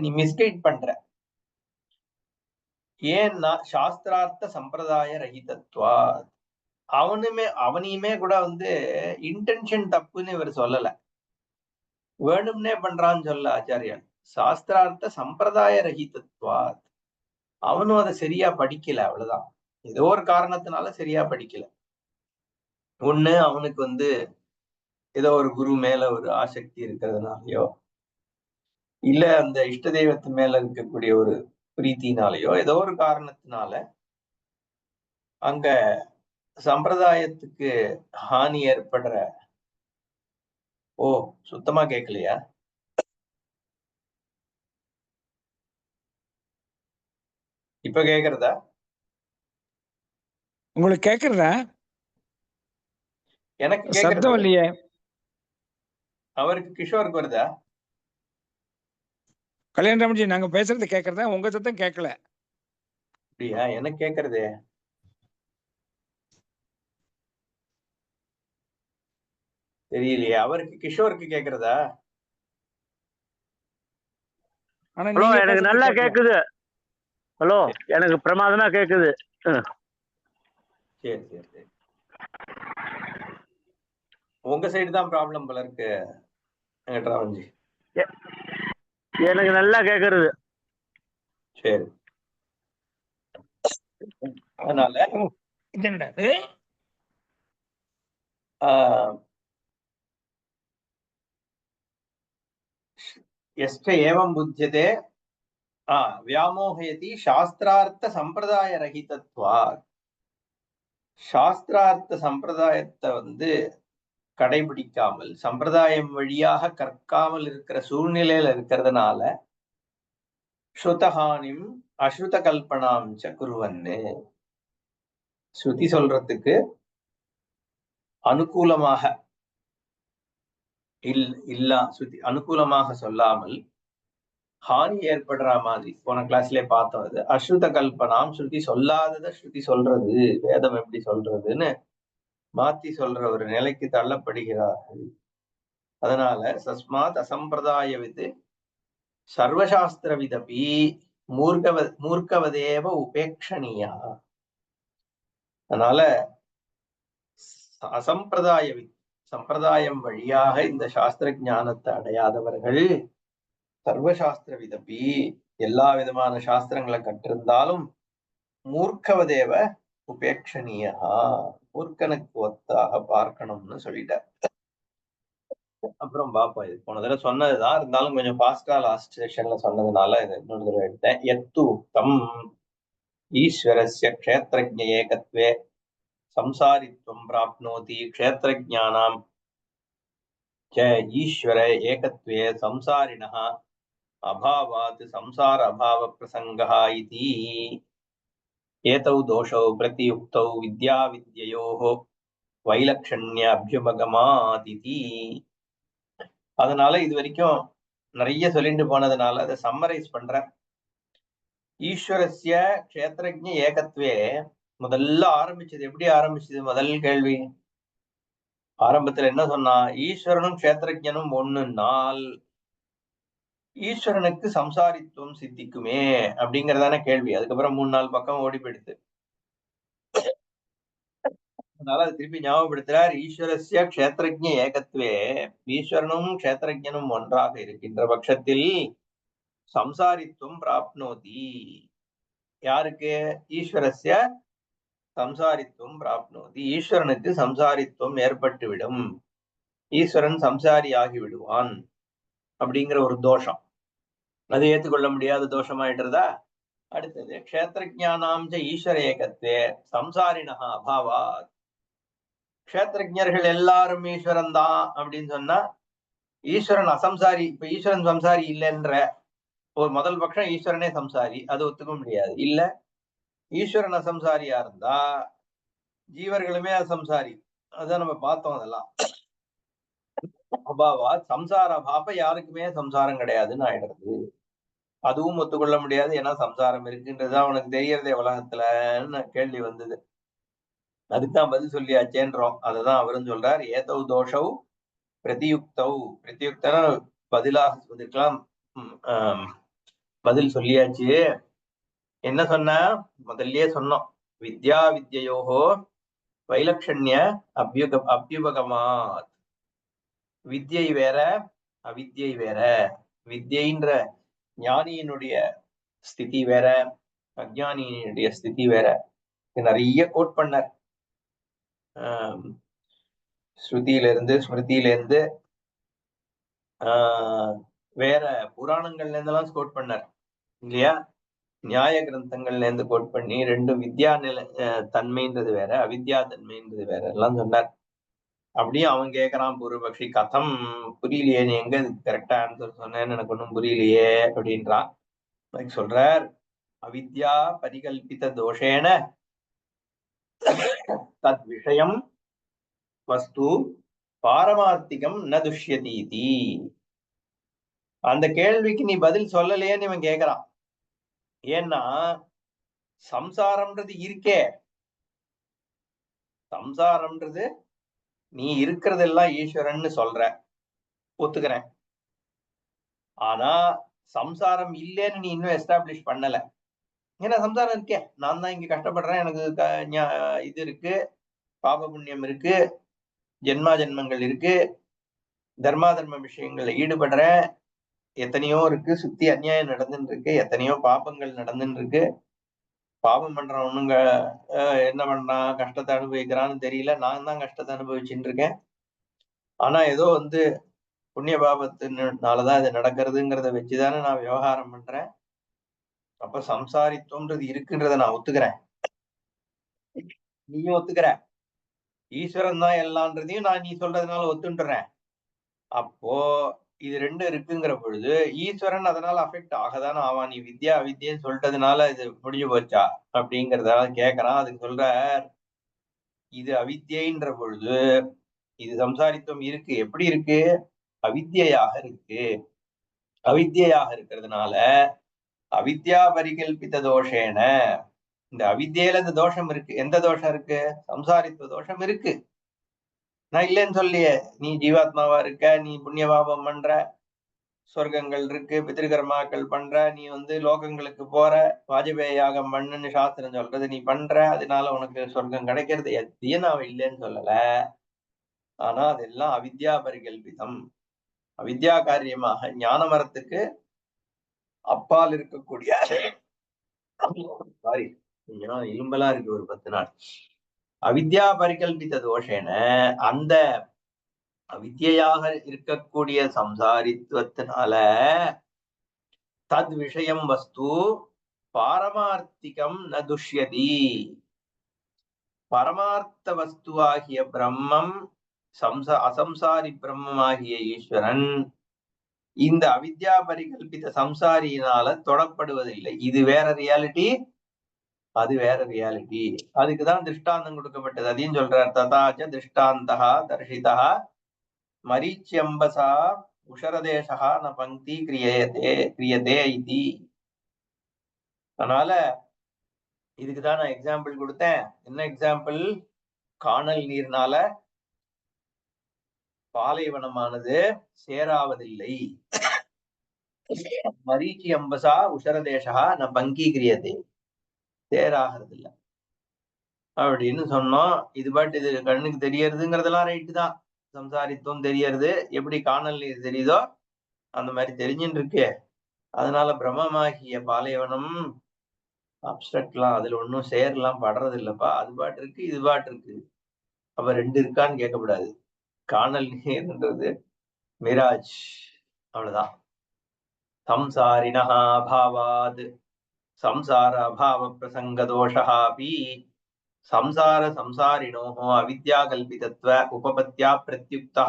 நீ மிஸ்கைட் பண்ற. ஏன்னா சாஸ்திரார்த்த சம்பிரதாய ரஹிதத்வா. அவனையுமே கூட இன்டென்ஷன் தப்புன்னு இவர் சொல்லல, வேணும்னே பண்றான்னு சொல்ல ஆச்சாரியால். சாஸ்திரார்த்த சம்பிரதாய ரஹிதத்வா. அவனும் அதை சரியா படிக்கல, அவ்வளவுதான். ஏதோ ஒரு காரணத்தினால சரியா படிக்கல. ஒண்ணு அவனுக்கு ஏதோ ஒரு குரு மேல ஒரு ஆசக்தி இருக்கிறதுனாலயோ, இல்ல அந்த இஷ்ட தெய்வத்து மேல இருக்கக்கூடிய ஒரு பிரீத்தினாலேயோ, ஏதோ ஒரு காரணத்தினால அங்க சம்பிரதாயத்துக்கு ஹானி ஏற்படுற. ஓ, சுத்தமா கேட்கலையா? இப்ப கேக்குறதா? உங்களுக்கு கேக்குறதா? எனக்கு சத்தம் இல்லையே. அவருக்கு கிஷோருக்கு வருதா? கல்யாணராமன்ஜி, நாங்க பேசுறது கேக்குறதா? உங்க சத்தம் கேட்கல. அப்படியா? எனக்கு கேக்குறதே. தெரியலையே. அவருக்கு கிஷோருக்கு கேக்குறதா? ஹலோ, எனக்கு நல்லா கேக்குது. ஹலோ, எனக்கு பிரமாதமா கேக்குது. சரி சரி சரி. உங்க சைடு தான் ப்ராப்ளம் போல இருக்கு ராமன்ஜி. எனக்கு நல்லா கேக்குறது. சரி. அதனால எஸ்ட ஏவம் புத்தியதே வியாமோகயதி சாஸ்திரார்த்த சம்பிரதாய ரஹிதத்வா. சாஸ்திரார்த்த சம்பிரதாயத்தை கடைபிடிக்காமல், சம்பிரதாயம் வழியாக கற்காமல் இருக்கிற சூழ்நிலையில இருக்கிறதுனால ஸ்ருதஹானிம் அஸ்ருத கல்பனாம் ச குருவன்னு, ஸ்ருதி சொல்றதுக்கு அனுகூலமாக ஸ்ருதி அனுகூலமாக சொல்லாமல் ஹானி ஏற்படுற மாதிரி போன கிளாஸ்லயே பார்த்தோம். அது அஸ்ருத கல்பனாம், ஸ்ருதி சொல்லாதத ஸ்ருதி சொல்றது, வேதம் எப்படி சொல்றதுன்னு மாத்தி சொல்ற ஒரு நிலைக்கு தள்ளப்படுகிறார்கள். அதனால சஸ்மாத் அசம்பிரதாயவிது சர்வசாஸ்திரவிதபி மூர்க்கவதேவ உபேக்ஷணியா. அதனால சம்பிரதாயம் வழியாக இந்த சாஸ்திர ஞானத்தை அடையாதவர்கள் சர்வசாஸ்திர விதப்பி, எல்லா விதமான சாஸ்திரங்களை கற்றிருந்தாலும் மூர்க்கவதேவ உபேக்ஷணியா, மூர்க்கனுக்கு ஒத்தாக பார்க்கணும்னு சொல்லிட்டார். அப்புறம் பார்ப்போம். இது போன தடவை சொன்னதுதான், இருந்தாலும் கொஞ்சம் ஃபாஸ்டா லாஸ்ட் செஷன்ல சொன்னதுனால இதை இன்னொரு தடவை எடுத்தேன். எத்து தம் ஈஸ்வரஸ்ய க்ஷேத்ரஜ்ஞ ஏகத்வே சம்சாரித்வம் பிராப்னோதி க்ஷேத்ரஜ்ஞானாம் च ईश्वर एकत्वे संसारिणः अभावात् संसार अभाव प्रसंगः इति एतौ दोषौ प्रतियुक्तौ विद्या विद्ययोः वैलक्षण्य अभ्युपगमात् इति அதனால இது வரைக்கும் நிறைய சொல்லிட்டு போனதுனால அதை சம்மரைஸ் பண்றேன். ஈஸ்வரஸ்ய க்ஷேத்ரஜ்ஞ ஏகத்வே முதல்ல ஆரம்பிச்சது எப்படி ஆரம்பிச்சது? முதல் கேள்வி ஆரம்பத்துல என்ன சொன்னா, ஈஸ்வரனும் க்ஷேத்ரஜனும் ஒண்ணுனால் ஈஸ்வரனுக்கு சம்சாரித்துவம் சித்திக்குமே அப்படிங்கறதான கேள்வி. அதுக்கப்புறம் 3-4 பக்கம் ஓடி போயிடுது. அதனால அது திருப்பி ஞாபகப்படுத்துறார். ஈஸ்வரஸ்ய க்ஷேத்ரஜ்ஞ ஏகத்வே, ஈஸ்வரனும் க்ஷேத்ரஜனும் ஒன்றாக இருக்கின்ற பட்சத்தில் சம்சாரித்துவம் பிராப்னோதி. யாருக்கு? ஈஸ்வரஸ்ய சம்சாரித்துவம் பிராப்னோதி, ஈஸ்வரனுக்கு சம்சாரித்துவம் ஏற்பட்டுவிடும், ஈஸ்வரன் சம்சாரி ஆகி விடுவான் அப்படிங்கிற ஒரு தோஷம். அது ஏற்றுக்கொள்ள முடியாத தோஷமாயிட்டுறதா? அடுத்தது க்ஷேத்ரஜானாம் ச ஈஸ்வர ஏகத்வே சம்சாரிணா அபாவாத். க்ஷேத்ரஜர்கள் எல்லாரும் ஈஸ்வரன் தான் அப்படின்னு சொன்னா ஈஸ்வரன் அசம்சாரி. இப்ப ஈஸ்வரன் சம்சாரி இல்லைன்ற ஒரு முதல் பட்சம் ஈஸ்வரனே சம்சாரி, அது ஒத்துக்க முடியாது. இல்ல ஈஸ்வரன் அசம்சாரியா இருந்தா ஜீவர்களுமே அசம்சாரி, அதான் நம்ம பார்த்தோம். அதெல்லாம் அபாவாத் சம்சார அபாவ, யாருக்குமே சம்சாரம் கிடையாதுன்னு ஆயிடுறது. அதுவும் ஒத்துக்கொள்ள முடியாது. ஏன்னா சம்சாரம் இருக்குன்றது அவனுக்கு தெரியறதே உலகத்துலன்னு கேள்வி வந்தது. அதுக்குதான் பதில் சொல்லியாச்சேன்றோம். அததான் அவரும் சொல்றார். ஏதௌ தோஷௌ பிரதியுக்தௌ. பிரதியுக்தன பதிலாக சொல்லிருக்கலாம். பதில் சொல்லியாச்சு. என்ன சொன்ன? முதல்லயே சொன்னோம், வித்யா வித்யோஹோ வைலக்ஷண்ய அபியுபகமாத். வித்யை வேற அவித்யை வேற. வித்யின்ற ஞானியினுடைய ஸ்திதி வேற, அஜ்ஞானியினுடைய ஸ்திதி வேற. நிறைய கோட் பண்ணார். ஸ்ருதியில இருந்து ஸ்மிருதியில இருந்து வேற புராணங்கள்ல இருந்தெல்லாம் கோட் பண்ணார் இல்லையா? நியாய கிரந்தங்கள்ல இருந்து கோட் பண்ணி ரெண்டும் வித்யா நில தன்மைன்றது வேற, அவித்யா தன்மைன்றது வேற எல்லாம் சொன்னார். அப்படியும் அவன் கேட்கறான் பூர்வபக்ஷி, கதம் புரியலையே, நீ எங்க கரெக்டா ஆன்சர் சொன்னேன்னு எனக்கு ஒன்றும் புரியலையே அப்படின்றான். அதுக்கு சொல்றார், அவித்யா பரிகல்பித தோஷேன தத் விஷயம் வஸ்து பாரமார்த்திகம் ந துஷ்யதீதி. அந்த கேள்விக்கு நீ பதில் சொல்லலையேன்னு இவன் கேட்கறான். ஏன்னா சம்சாரம்ன்றது இருக்கே, சம்சாரம்ன்றது நீ இருக்கிறதெல்லாம் ஈஸ்வரன் சொல்ற, ஒத்துக்கிறேன். ஆனா சம்சாரம் இல்லைன்னு நீ இன்னும் எஸ்டாப்ளிஷ் பண்ணல. ஏன்னா சம்சாரம் இருக்கே, நான் தான் இங்க கஷ்டப்படுறேன், எனக்கு இது இருக்கு, பாப புண்ணியம் இருக்கு, ஜென்மா ஜென்மங்கள் இருக்கு, தர்மா தர்ம விஷயங்கள்ல ஈடுபடுறேன், எத்தனையோ இருக்கு, சுத்தி அநியாயம் நடந்துட்டு இருக்கு, எத்தனையோ பாபங்கள் நடந்துட்டு இருக்கு. பாவம் பண்றவனுங்க என்ன பண்றான், கஷ்டத்தை அனுபவிக்கிறான்னு தெரியல, நான் தான் கஷ்டத்தை அனுபவிச்சுட்டு இருக்கேன். ஆனா ஏதோ புண்ணிய பாபத்தினாலதான் இது நடக்கிறதுங்கிறத வச்சுதானே நான் விவகாரம் பண்றேன். அப்ப சம்சாரித்துவம்ன்றது இருக்குன்றத நான் ஒத்துக்கிறேன், நீயும் ஒத்துக்கிற. ஈஸ்வரன் தான் எல்லான்றதையும் நான் நீ சொல்றதுனால ஒத்துன்றேன். அப்போ இது ரெண்டும் இருக்குங்கிற பொழுது ஈஸ்வரன் அதனால அஃபெக்ட் ஆகதானே ஆவான். நீ வித்யா அவித்யன்னு சொல்லிட்டதுனால இது முடிஞ்சு போச்சா அப்படிங்கறதால கேட்கறான். அதுக்கு சொல்ற, இது அவித்யன்ற பொழுது இது சம்சாரித்துவம் இருக்கு. எப்படி இருக்கு? அவித்யாக இருக்கு. அவித்யாக இருக்கிறதுனால அவித்யா பரிகல்பித்த தோஷேன, இந்த அவித்யில இந்த தோஷம் இருக்கு. எந்த தோஷம் இருக்கு? சம்சாரித்துவ தோஷம் இருக்கு. நான் இல்லைன்னு சொல்லியே, நீ ஜீவாத்மாவா இருக்க, நீ புண்ணிய பாபம் பண்ற, சொர்க்கங்கள் இருக்கு, பித்திருக்கர்மாக்கள் பண்ற, நீ லோகங்களுக்கு போற, வாஜபேய யாகம் பண்ணுன்னு சாஸ்திரம் சொல்றது நீ பண்ற, அதனால உனக்கு சொர்க்கம் கிடைக்கிறது. எதையும் நான் இல்லைன்னு சொல்லல. ஆனா அதெல்லாம் அவித்யா பரிகல்பிதம், அவித்யா காரியமாக ஞான மரத்துக்கு அப்பால் இருக்கக்கூடிய, சாரி இலும்பெல்லாம் இருக்கு ஒரு 10 நாள், அவித்யா பரிகல்பித்த தோஷேன அந்த அவித்யாக இருக்கக்கூடிய சம்சாரித்துவத்தினால தத் விஷயம் வஸ்து பாரமார்த்திகம் ந துஷ்யதி. பரமார்த்த வஸ்துவாகிய பிரம்மம், அசம்சாரி பிரம்மமாகிய ஈஸ்வரன் இந்த அவித்யா பரிகல்பித சம்சாரியினால தொடப்படுவதில்லை. இது வேற ரியாலிட்டி, அது வேற ரியாலிட்டி. அதுக்குதான் திருஷ்டாந்தம் கொடுக்கப்பட்டது. அதையும் சொல்றார். ததாச்ச திருஷ்டாந்தா தர்ஷிதா மரீச்சியம்பசா உஷரதேசா ந பங்கி கிரியதே இது. அதனால இதுக்குதான் நான் எக்ஸாம்பிள் கொடுத்தேன். என்ன எக்ஸாம்பிள்? காணல் நீர்னால பாலைவனமானது சேராவதில்லை. மரீச்சி அம்பசா உஷரதேசா ந பங்கி கிரியதே, சேராகிறது இல்லை அப்படின்னு சொன்னோம். இது பாட்டு இது கண்ணுக்கு தெரியறதுங்கிறதெல்லாம் ரைட்டு தான். சம்சாரித்துவம் தெரியறது எப்படி காணல் நீர் தெரியுதோ அந்த மாதிரி தெரிஞ்சுட்டு இருக்கு. அதனால பிரம்மமாகிய பாலைவனம் அப்செக்ட்லாம் அதுல ஒன்றும் சேரலாம் படுறது இல்லப்பா. அது பாட்டு இருக்கு, இது பாட்டு இருக்கு. அப்ப ரெண்டு இருக்கான்னு கேட்கக்கூடாது. காணல் நீர்ன்றது மிராஜ், அவ்வளவுதான். சம்சாரிணா அபாவாத் சம்சார அபாவ பிரசங்க தோஷாபி சம்சார சம்சாரிணோ அவித்யா கல்பிதத்துவ உபபத்தியா பிரத்யுக்தா.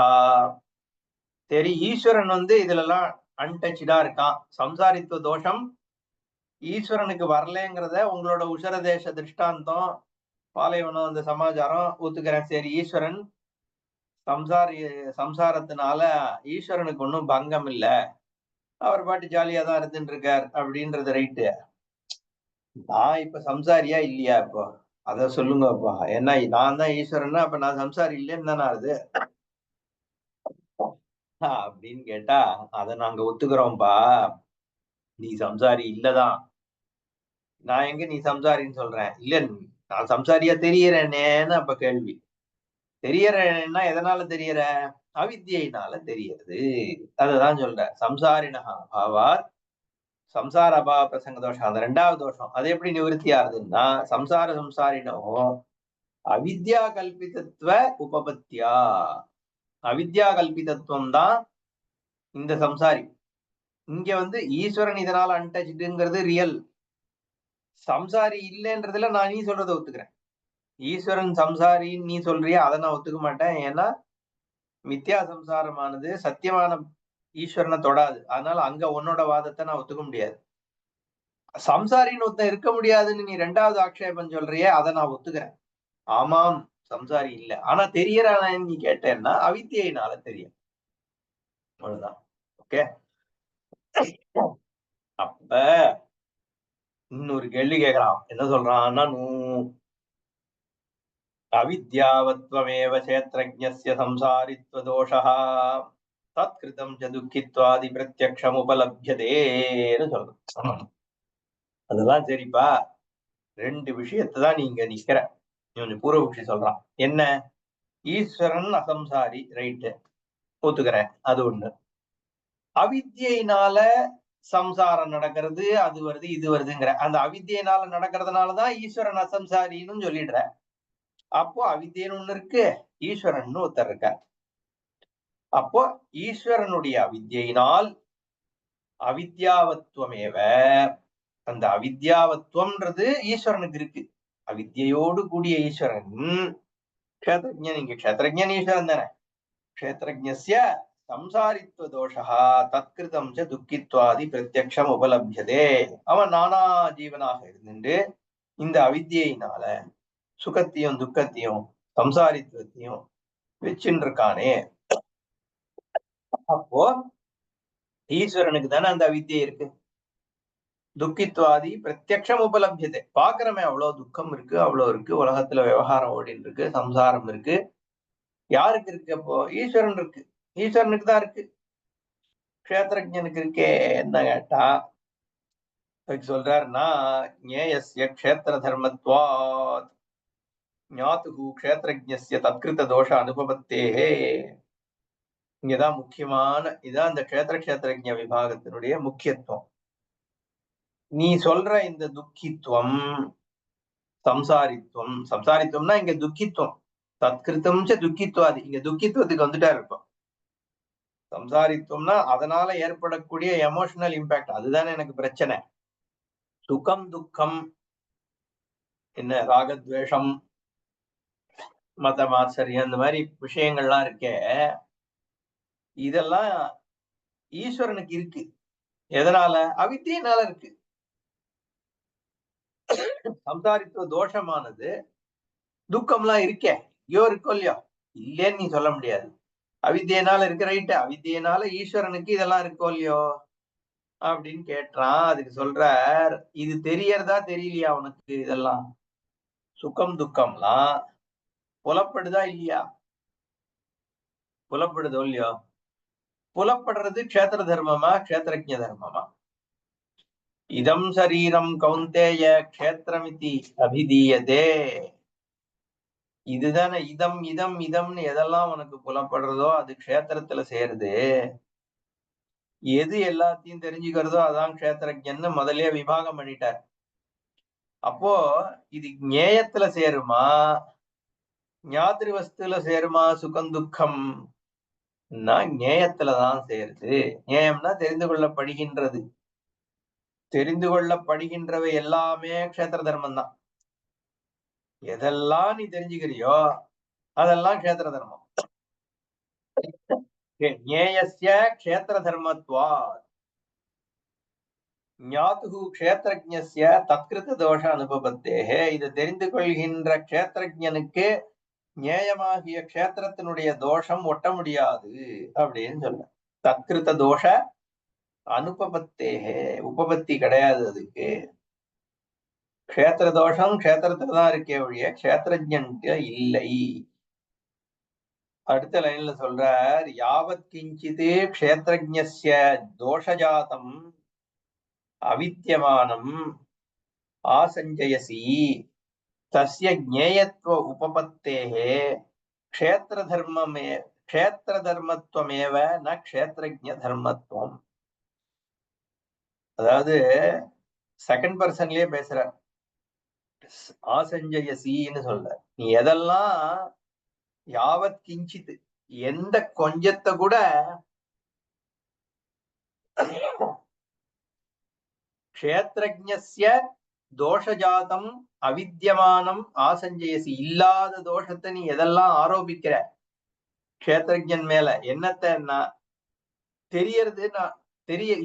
சரி, ஈஸ்வரன் இதுல எல்லாம் அன்டச்சா இருக்கான். சம்சாரித்துவ தோஷம் ஈஸ்வரனுக்கு வரலங்கிறத உங்களோட உஷரதேச திருஷ்டாந்தம், பாலைவனம், அந்த சமாச்சாரம் ஒத்துக்கிறேன். சரி, ஈஸ்வரன் சம்சாரத்தினால ஈஸ்வரனுக்கு ஒன்றும் பங்கம் இல்லை, அவர் பாட்டு ஜாலியா தான் இருந்துட்டு இருக்கார் அப்படின்றது ரைட்டு. நான் இப்ப சம்சாரியா இல்லையா? இப்போ அத சொல்லுங்கப்பா. ஏன்னா நான் தான் ஈஸ்வரன்னா அப்ப நான் சம்சாரி இல்லைன்னு தானே அது அப்படின்னு கேட்டா அதை நாங்க ஒத்துக்கிறோம்ப்பா. நீ சம்சாரி இல்லதான். நான் எங்க நீ சம்சாரின்னு சொல்றேன்? இல்ல, நான் சம்சாரியா தெரியறேனேன்னு அப்ப கேள்வி. தெரியறேன்னா எதனால தெரியற? அவித்யினால தெரியறது. அததான் சொல்ற. சம்சாரினா பாவாத் சம்சார அபாவ பிரசங்க தோஷம், அந்த ரெண்டாவது தோஷம் அது எப்படி நிவர்த்தி ஆகுதுன்னா, சம்சார சம்சாரினோ அவித்யா கல்பிதத்துவ உபபத்தியா. அவித்யா கல்பிதத்துவம் தான் இந்த சம்சாரி. இங்க ஈஸ்வரன் இதனால அன்டச்சுங்கிறது ரியல். சம்சாரி இல்லைன்றதுல நான் நீ சொல்றதை ஒத்துக்கிறேன். ஈஸ்வரன் சம்சாரின்னு நீ சொல்றியா, அதை நான் ஒத்துக்க மாட்டேன். ஏன்னா மித்யா சம்சாரமானது சத்தியமான ஈஸ்வரனை தொடாது. அதனால அங்க உன்னோட வாதத்தை நான் ஒத்துக்க முடியாது. சம்சாரின்னு ஒருத்தன் இருக்க முடியாதுன்னு நீ ரெண்டாவது ஆக்ஷேபம் சொல்றியே, அதை நான் ஒத்துக்கிறேன். ஆமாம், சம்சாரி இல்ல, ஆனா தெரியறானு நீ கேட்டேன்னா அவித்யினால தெரியும், அவ்வளவுதான். ஓகே. அப்ப இன்னொரு கேள்வி கேட்கறான். என்ன சொல்றான்னா, அவித்யாவத்வமேவ சேத்ரஜ்ஞஸ்ய சம்சாரித்வ தோஷः தத்கிருதம் ச துக்கித்வாதி பிரத்யக்ஷம் உபலப்யதேன்னு சொல்றோம். அதெல்லாம் சரிப்பா, ரெண்டு விஷயத்தை தான் நீங்க நிக்கிற. கொஞ்சம் பூர்வபக்ஷி சொல்றான். என்ன? ஈஸ்வரன் அசம்சாரி, ரைட்டு, ஒத்துக்கிறேன், அது ஒண்ணு. அவித்யினால சம்சாரம் நடக்கிறது, அது வருது இது வருதுங்கிற. அந்த அவித்யினால நடக்கிறதுனாலதான் ஈஸ்வரன் அசம்சாரின்னு சொல்லிடுற. அப்போ அவித்யன்னு ஒண்ணு இருக்கு, ஈஸ்வரன் ஒருத்தர் இருக்க. அப்போ ஈஸ்வரனுடைய அவித்யினால் அவித்யாவத்துவமேவ, அந்த அவித்யாவத்துவம்ன்றது ஈஸ்வரனுக்கு இருக்கு. அவித்யோடு கூடிய ஈஸ்வரன் க்ஷேத்ரஜன். இங்க க்ஷேத்ரஜன் ஈஸ்வரன் தானே. க்ஷேத்ரஜ்ஞஸ்ய சம்சாரித்வ தோஷா தத்கிருதம் ச துக்கித்வாதி பிரத்யக்ஷம் உபலப்யதே. அவன் நானா ஜீவனாக இருந்துட்டு இந்த அவித்யினால சுகத்தையும் துக்கத்தையும் சம்சாரித்துவத்தையும் வச்சுட்டு இருக்கானே. அப்போ ஈஸ்வரனுக்கு தானே அந்த அவித்யை இருக்கு. துக்கித்வாதி பிரத்யக்ஷம் உபலப்யதே. பாக்குறமே, அவ்வளவு துக்கம் இருக்கு, அவ்வளவு இருக்கு, உலகத்துல விவகாரம் ஓடின்னு இருக்கு, சம்சாரம் இருக்கு. யாருக்கு இருக்கு? அப்போ ஈஸ்வரன் இருக்கு. ஈஸ்வரனுக்கு தான் இருக்கு, க்ஷேத்ரஜனுக்கு இருக்கே. என்ன கேட்டா சொல்றாருன்னா, ஞேயஸ்ய க்ஷேத்திர தர்மத்வாத் ஞாதுஹு க்ஷேத்ரஜ்ஞஸ்ய தத்கிருத தோஷ அனுபவத்தேஹே. இங்கதான் முக்கியமான, இதான் இந்த க்ஷேத்ரஜ்ஞ விபாகத்தினுடைய முக்கியத்துவம். நீ சொல்ற இந்த துக்கித்துவம் சம்சாரித்துவம், சம்சாரித்துவம்னா இங்க துக்கித்துவம், தத்கிருத்தம் துக்கித்துவாதி. இங்க துக்கித்துவத்துக்கு வந்துட்டா இருக்கும். சம்சாரித்துவம்னா அதனால ஏற்படக்கூடிய எமோஷனல் இம்பாக்ட், அதுதானே எனக்கு பிரச்சனை. சுகம் துக்கம் என்ன, ராகத்வேஷம் மத மாத்சரியம் இந்த மாதிரி விஷயங்கள்லாம் இருக்கே, இதெல்லாம் ஈஸ்வரனுக்கு இருக்கு. எதனால? அவித்தியினால இருக்கு. சம்சாரித்துவ தோஷமானது துக்கம்லாம் இருக்கே, ஐயோ இருக்கோ இல்லையோ, இல்லேன்னு நீ சொல்ல முடியாது. அவித்தியினால இருக்கு, ரைட்டு. அவித்தியினால ஈஸ்வரனுக்கு இதெல்லாம் இருக்கோ இல்லையோ அப்படின்னு கேட்டான். அதுக்கு சொல்றார், இது தெரியறதா தெரியலையா உனக்கு? இதெல்லாம் சுகம் துக்கம்லாம் புலப்படுதா இல்லையா? புலப்படுதோ இல்லையோ? புலப்படுறது க்ஷேத்திர தர்மமா க்ஷேத்திரஜ்ஞ தர்மமா? இதம் சரீரம் கௌந்தேய க்ஷேத்திரமிதி அபிதீயதே. இதுதானே இதம் இதம் இதம்னு எதெல்லாம் உனக்கு புலப்படுறதோ அது க்ஷேத்திரத்துல சேருது. எது எல்லாத்தையும் தெரிஞ்சுக்கிறதோ அதான் க்ஷேத்திரஜ்ஞன்னு முதல்லயே விபாகம் பண்ணிட்டார். அப்போ இது ஞேயத்துல சேருமா ஞாத்திரு வஸ்துல சேருமா? சுகம் துக்கம் ஞேயத்துலதான் சேருது. ஞேயம்னா தெரிந்து கொள்ளப்படுகின்றது. தெரிந்து கொள்ளப்படுகின்றவை எல்லாமே க்ஷேத்திர தர்மம் தான். எதெல்லாம் நீ தெரிஞ்சுக்கிறியோ அதெல்லாம் க்ஷேத்திர தர்மம். ஞேயஸ்ய க்ஷேத்திர தர்மத்வாத் ஞாதுஹு க்ஷேத்திரஜ்ஞஸ்ய தத்கிருத தோஷ அனுபவத்தேஹே. இதை தெரிந்து கொள்கின்ற க்ஷேத்திரஜனுக்கு ஞேயமாகிய க்ஷேத்திரத்தினுடைய தோஷம் ஒட்ட முடியாது அப்படின்னு சொல்ல. தத்கிருத தோஷ அனுபவத்தேஹே, உபபத்தி கிடையாது அதுக்கு. க்ஷேத்திர தோஷம் க்ஷேத்திரத்துலதான் இருக்கே ஒழிய க்ஷேத்திரஜன்ட்டு இல்லை. அடுத்த லைன்ல சொல்றார், யாவத் கிஞ்சித் க்ஷேத்திரஜ்ஞஸ்ய தோஷஜாதம் அவித்யமானம் ஆசஞ்சயசி தஸ்ய ஞேயத்வ உபபத்தேஹே க்ஷேத்திர தர்மமே க்ஷேத்திர தர்மத்வமேவ ந க்ஷேத்திரஜ்ஞ தர்மத்வம். அதாவது செகண்ட் பர்சன்லயே பேசுற, ஆசஞ்சயசின்னு சொல்ற. நீ எதெல்லாம் யாவத் கிஞ்சித் எந்த கொஞ்சத்தை கூட க்ஷேத்திரஜ்ஞஸ்ய தோஷஜாதம் அவித்யமானம் ஆசஞ்சயசி, இல்லாத தோஷத்தை நீ எதெல்லாம் ஆரோபிக்கிற க்ஷேத்திரஜன் மேல, என்னத்தன்னா தெரியறது. நான்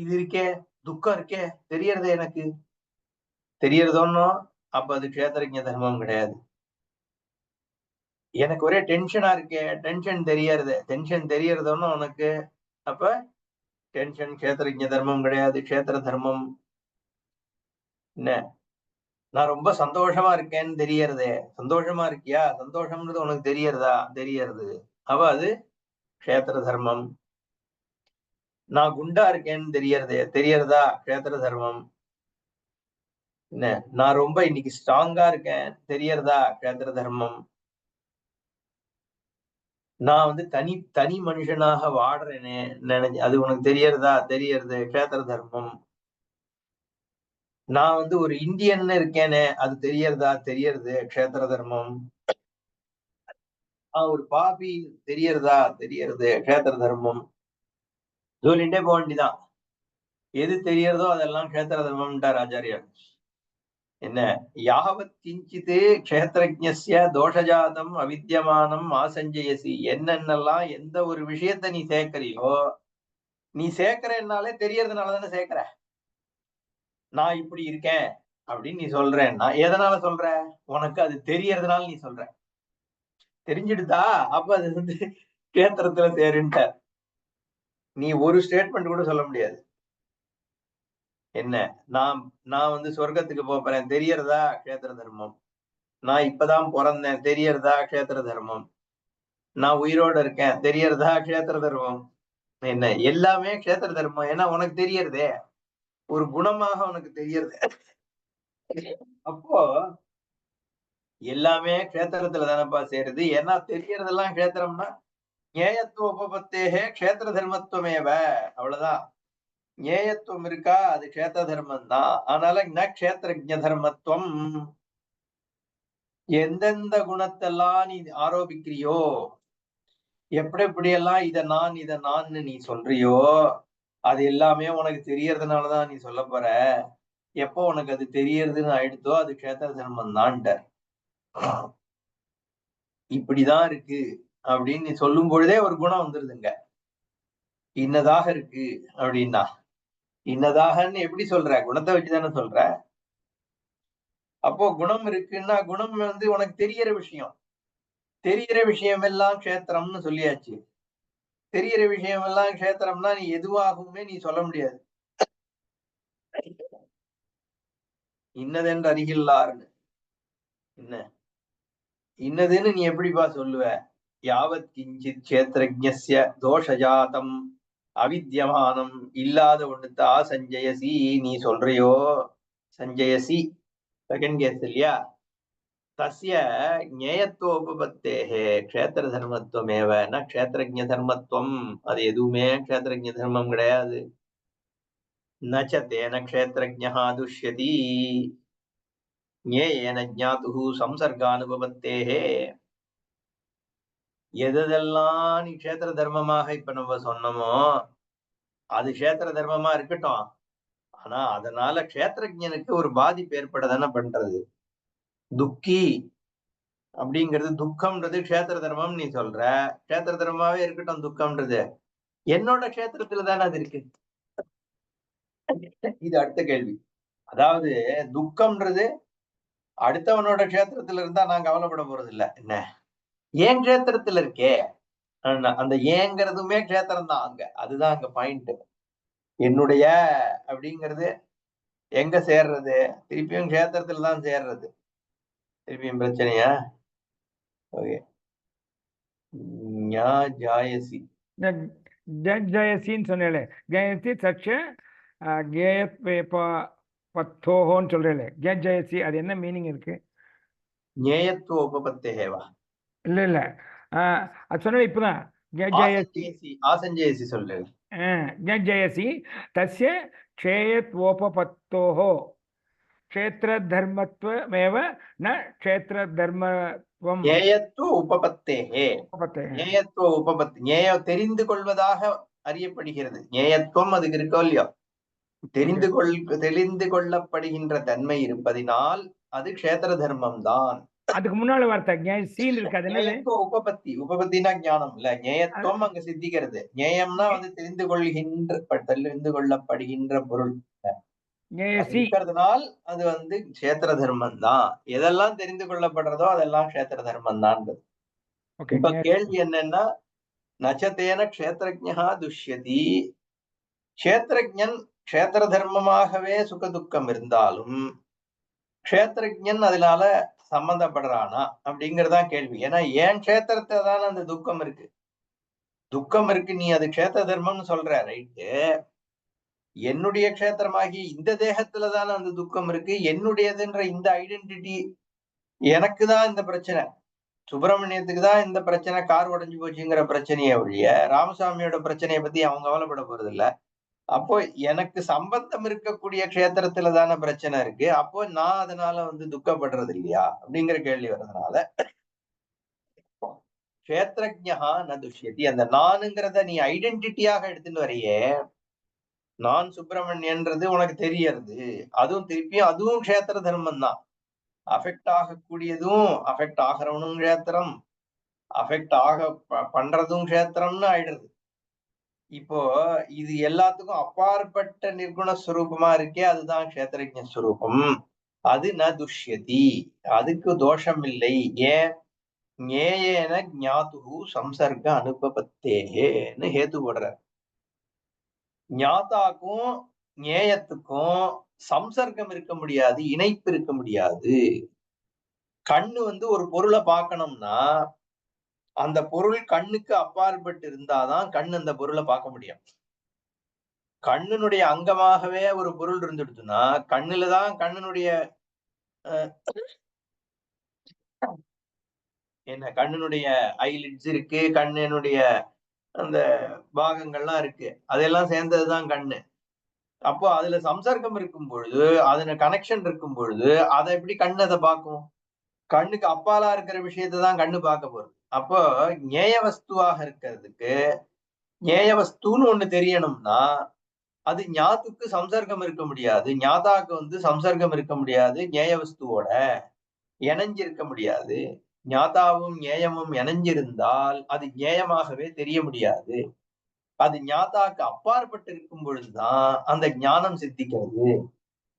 இது இருக்கே, துக்கம் இருக்கே, தெரியறது எனக்கு தெரியறதோன்னோ, அப்ப அது க்ஷேத்திரஜ தர்மம் கிடையாது. எனக்கு ஒரே டென்ஷனா இருக்கே, டென்ஷன் தெரியறது, டென்ஷன் தெரியறதோன்னு உனக்கு, அப்ப டென்ஷன் க்ஷேத்திரஜ தர்மம் கிடையாது, க்ஷேத்திர தர்மம். என்ன, நான் ரொம்ப சந்தோஷமா இருக்கேன்னு தெரியறதே, சந்தோஷமா இருக்கியா, சந்தோஷம்ன்றது உனக்கு தெரியறதா? தெரியறது, அப்ப அது க்ஷேத்திர தர்மம். நான் குண்டா இருக்கேன்னு தெரியறதே, தெரியறதா? க்ஷேத்திர தர்மம். என்ன, நான் ரொம்ப இன்னைக்கு ஸ்ட்ராங்கா இருக்கேன் தெரியறதா? க்ஷேத்திர தர்மம். நான் வந்து தனி மனுஷனாக வாடுறேனே நினைச்சு, அது உனக்கு தெரியறதா? தெரியறது, க்ஷேத்திர தர்மம். நான் வந்து ஒரு இந்தியன் இருக்கேனே, அது தெரியறதா? தெரியறது, க்ஷேத்திர தர்மம். ஒரு பாபி தெரியறதா? தெரியறது, க்ஷேத்திர தர்மம். சொல்லிட்டே போக வேண்டிதான். எது தெரியறதோ அதெல்லாம் க்ஷேத்திர தர்மம்ட்டார் ஆச்சாரியார். என்ன, யாவத் கிஞ்சித் க்ஷேத்திரஜ்ஞஸ்ய தோஷஜாதம் அவித்யமானம் ஆசஞ்சயசி, என்னென்னலாம் எந்த ஒரு விஷயத்த நீ சேர்க்கிறியோ, நீ சேர்க்கிறனாலே தெரியறதுனால தானே சேர்க்கிற. நான் இப்படி இருக்கேன் அப்படின்னு நீ சொல்றேன்னா எதனால சொல்ற? உனக்கு அது தெரியறதுனால நீ சொல்ற. தெரிஞ்சிடுதா? அப்ப அது வந்து கேத்திரத்துல சேருன்ட்ட. நீ ஒரு ஸ்டேட்மெண்ட் கூட சொல்ல முடியாது. என்ன, நான் வந்து சொர்க்கத்துக்கு போறேன் தெரியறதா? க்ஷேத்திர தர்மம். நான் இப்பதான் பிறந்தேன் தெரியறதா? க்ஷேத்திர தர்மம். நான் உயிரோட இருக்கேன் தெரியறதா? க்ஷேத்திர தர்மம். என்ன, எல்லாமே க்ஷேத்திர தர்மம். ஏன்னா உனக்கு தெரியறதே, ஒரு குணமாக உனக்கு தெரியறது. அப்போ எல்லாமே க்ஷேத்திரத்துல தானப்பா சேருது. ஏன்னா தெரியறதெல்லாம் க்ஷேத்திரம்னா ஞேயத்துவ உபபத்தேகே க்ஷேத்திர தர்மத்துவமேவ, அவ்வளவுதான். ஞேயத்துவம் இருக்கா, அது க்ஷேத்திர தர்மம் தான். அதனால ந க்ஷேத்திரஜ தர்மத்துவம். எந்தெந்த குணத்தெல்லாம் நீ ஆரோபிக்கிறியோ எப்படியெல்லாம் இத நான்னு நீ சொல்றியோ அது எல்லாமே உனக்கு தெரியறதுனாலதான் நீ சொல்ல போற. எப்போ உனக்கு அது தெரியறதுன்னு ஆயிடுதோ அது க்ஷேத்திர தர்மம் தான்ட்ட. இப்படிதான் இருக்கு அப்படின்னு நீ சொல்லும் பொழுதே ஒரு குணம் வந்துருதுங்க. இன்னதாக இருக்கு அப்படின்னா இன்னதாகன்னு எப்படி சொல்ற? குணத்தை வச்சுதானே சொல்ற. அப்போ குணம் இருக்குன்னா குணம் வந்து உனக்கு தெரியற விஷயம். தெரியற விஷயம் எல்லாம் க்ஷேத்திரம்னு சொல்லியாச்சு. தெரியற விஷயம் எல்லாம் க்ஷேத்திரம்னா நீ எதுவாகுமே நீ சொல்ல முடியாது. இன்னதென்று அருகில்லாருன்னு என்ன இன்னதுன்னு நீ எப்படிப்பா சொல்லுவ? யாவத் கிஞ்சித் க்ஷேத்ரஜ்ஞஸ்ய தோஷஜாதம் அவித்யமானம் இல்லாத ஒண்ணுத்தா சஞ்சயசி நீ சொல்றியோ. சஞ்சயசி செகண்ட் கேஸ் இல்லையா? தஸ்ய ஞேயத்துவோபபத்தேஹ க்ஷேத்திர தர்மத்துவமேவ ந க்ஷேத்ரஜ்ஞ தர்மத்துவம். அது எதுவுமே க்ஷேத்ரஜ்ஞ தர்மம் கிடையாது. நச்ச தேன க்ஷேத்ரஜ்ஞா துஷ்யதி ஞேயேன ஜ்ஞாதுஹு சம்சர்கானுபவத்தேஹ. எதெல்லாம் நீ க்ஷேத்திர தர்மமாக இப்ப நம்ம சொன்னோமோ அது க்ஷேத்திர தர்மமா இருக்கட்டும். ஆனா அதனால க்ஷேத்ரஜனுக்கு ஒரு பாதிப்பு ஏற்படதானே பண்றது. துக்கி அப்படிங்கிறது துக்கம்ன்றது க்ஷேத்திர தர்மம் நீ சொல்ற. க்ஷேத்திர தர்மமாவே இருக்கட்டும் துக்கம்ன்றது. என்னோட க்ஷேத்திரத்துல தானே அது இருக்கு. இது அடுத்த கேள்வி. அதாவது துக்கம்ன்றது அடுத்தவனோட க்ஷேத்திரத்துல இருந்தா நான் கவலைப்பட போறது இல்ல. என்ன ஏன் க்ஷேத்திரத்துல இருக்கே அந்த ஏங்கிறதுமே க்ஷேத்திரம் தான் அங்க. அதுதான் அங்க பாயிண்ட். என்னுடைய அப்படிங்கிறது எங்க சேர்றது? திருப்பியும் க்ஷேத்திரத்துல தான் சேர்றது. திருப்பியும் பிரச்சனையா? ஓகே. ஜாயசி ஜயசின்னு சொன்னேன். ஜெயசி சச்ச பத்தோஹோன்னு சொல்றேன். ஜயசி அது என்ன மீனிங் இருக்கு? ஞேயத்துவ உபபத்தேவா? இல்ல இல்ல அது சொன்ன இப்பதான் ஆசஞ்சயசி சொல்லு. ஜயசி தஸ்ய க்ஷேயத்வோபபத்தோஹோ க்ஷேத்திர தர்மத்வமேவ ந க்ஷேத்திர தர்மத்வம். ஞேயத்துவ உபபத்தேஹே. ஞேயத்துவ உபபத்தி தெரிந்து கொள்வதாக அறியப்படுகிறது. ஞேயத்துவம் அதுக்கு இருக்கோ இல்லையோ தெரிந்து கொள்ளப்படுகின்ற தன்மை இருப்பதினால் அது க்ஷேத்திர தர்மம் தான். அதுக்கு முன்னால வார்த்தை சீன் இருக்காது. உபபத்தி உபபத்தினா ஞானம் இல்ல. ஞேயத்துவம் அங்க சித்திக்கிறது. ஞேயம்னா வந்து தெரிந்து கொள்ளப்படுகின்ற பொருள் இருக்கிறதுனால் அது வந்து க்ஷேத்திர தர்மம் தான். எதெல்லாம் தெரிந்து கொள்ளப்படுறதோ அதெல்லாம் க்ஷேத்திர தர்மம் தான். இப்ப கேள்வி என்னன்னா நச்சத்தேன க்ஷேத்ரஜ்ஞா துஷ்யதி. க்ஷேத்ரஜன் க்ஷேத்திர தர்மமாகவே சுக துக்கம் இருந்தாலும் க்ஷேத்ரஜன் அதனால சம்பந்தப்படுறானா அப்படிங்கறதா கேள்வி. ஏன்னா ஏன் க்ஷேத்திரத்துல தானே அந்த துக்கம் இருக்கு. துக்கம் இருக்கு நீ அது க்ஷேத்திர தர்மம்னு சொல்ற ரைட்டு. என்னுடைய க்ஷேத்திரமாகி இந்த தேகத்துல தானே அந்த துக்கம் இருக்கு. என்னுடையதுன்ற இந்த ஐடென்டிட்டி எனக்கு தான் இந்த பிரச்சனை. சுப்பிரமணியத்துக்கு தான் இந்த பிரச்சனை, கார் உடைஞ்சு போச்சுங்கிற பிரச்சனையை ஒழிய ராமசாமியோட பிரச்சனையை பத்தி அவங்க கவலைப்பட போறது இல்ல. அப்போ எனக்கு சம்பந்தம் இருக்கக்கூடிய க்ஷேத்திரத்துல தானே பிரச்சனை இருக்கு. அப்போ நான் அதனால வந்து துக்கப்படுறது இல்லையா அப்படிங்கிற கேள்வி வர்றதுனால க்ஷேத்ரஜ்ஞா ந துஷ்யதி. அந்த நானுங்கிறத நீ ஐடென்டிட்டியாக எடுத்துட்டு வரையே. நான் சுப்பிரமணியன்றது உனக்கு தெரியறது. அதுவும் திருப்பியும் அதுவும் க்ஷேத்திர தர்மம் தான். அஃபெக்ட் ஆகக்கூடியதும் அஃபெக்ட் ஆகிறவனும் க்ஷேத்திரம், அஃபெக்ட் பண்றதும் க்ஷேத்திரம்னு ஆயிடுறது. இப்போ இது எல்லாத்துக்கும் அப்பாற்பட்ட நிர்குண ஸ்வரூபமா இருக்கே அதுதான் க்ஷேத்ரஜ்ஞ ஸ்வரூபம். அது ந துஷ்யதி. அதுக்கு தோஷம் இல்லை. ஏன்? ஞேயேன ஞாதுஹு சம்சர்க அனுபபத்தேன்னு ஹேத்து போடுறார். ஞாதாக்கும் ஞேயத்துக்கும் சம்சர்க்கம் இருக்க முடியாது, இணைப்பு இருக்க முடியாது. கண்ணு வந்து ஒரு பொருளை பார்க்கணும்னா அந்த பொருள் கண்ணுக்கு அப்பாற்பட்டு இருந்தாதான் கண் அந்த பொருளை பார்க்க முடியும். கண்ணினுடைய அங்கமாகவே ஒரு பொருள் இருந்துடுச்சுன்னா கண்ணுலதான் கண்ணினுடைய என்ன கண்ணினுடைய ஐலிட்ஸ் இருக்கு, கண்ணினுடைய அந்த பாகங்கள்லாம் இருக்கு. அதெல்லாம் சேர்ந்ததுதான் கண்ணு. அப்போ அதுல சம்சர்க்கம் இருக்கும் பொழுது, அதுல கனெக்ஷன் இருக்கும் பொழுது அதை எப்படி கண்ணு அதை பார்க்கும்? கண்ணுக்கு அப்பாலா இருக்கிற விஷயத்தை தான் கண்ணு பார்க்க போறது. அப்போ ஞேய வஸ்துவாக இருக்கிறதுக்கு ஞேய வஸ்துன்னு ஒண்ணு தெரியணும்னா அது ஞாத்துக்கு சம்சர்க்கம் இருக்க முடியாது, ஞாதாக்கு வந்து சம்சர்க்கம் இருக்க முடியாது, ஞேய வஸ்துவோட இணைஞ்சிருக்க முடியாது. ஞாதாவும் ஞேயமும் இணைஞ்சிருந்தால் அது ஞேயமாகவே தெரிய முடியாது. அது ஞாதாக்கு அப்பாற்பட்டு இருக்கும் பொழுதுதான் அந்த ஞானம் சித்திக்கிறது.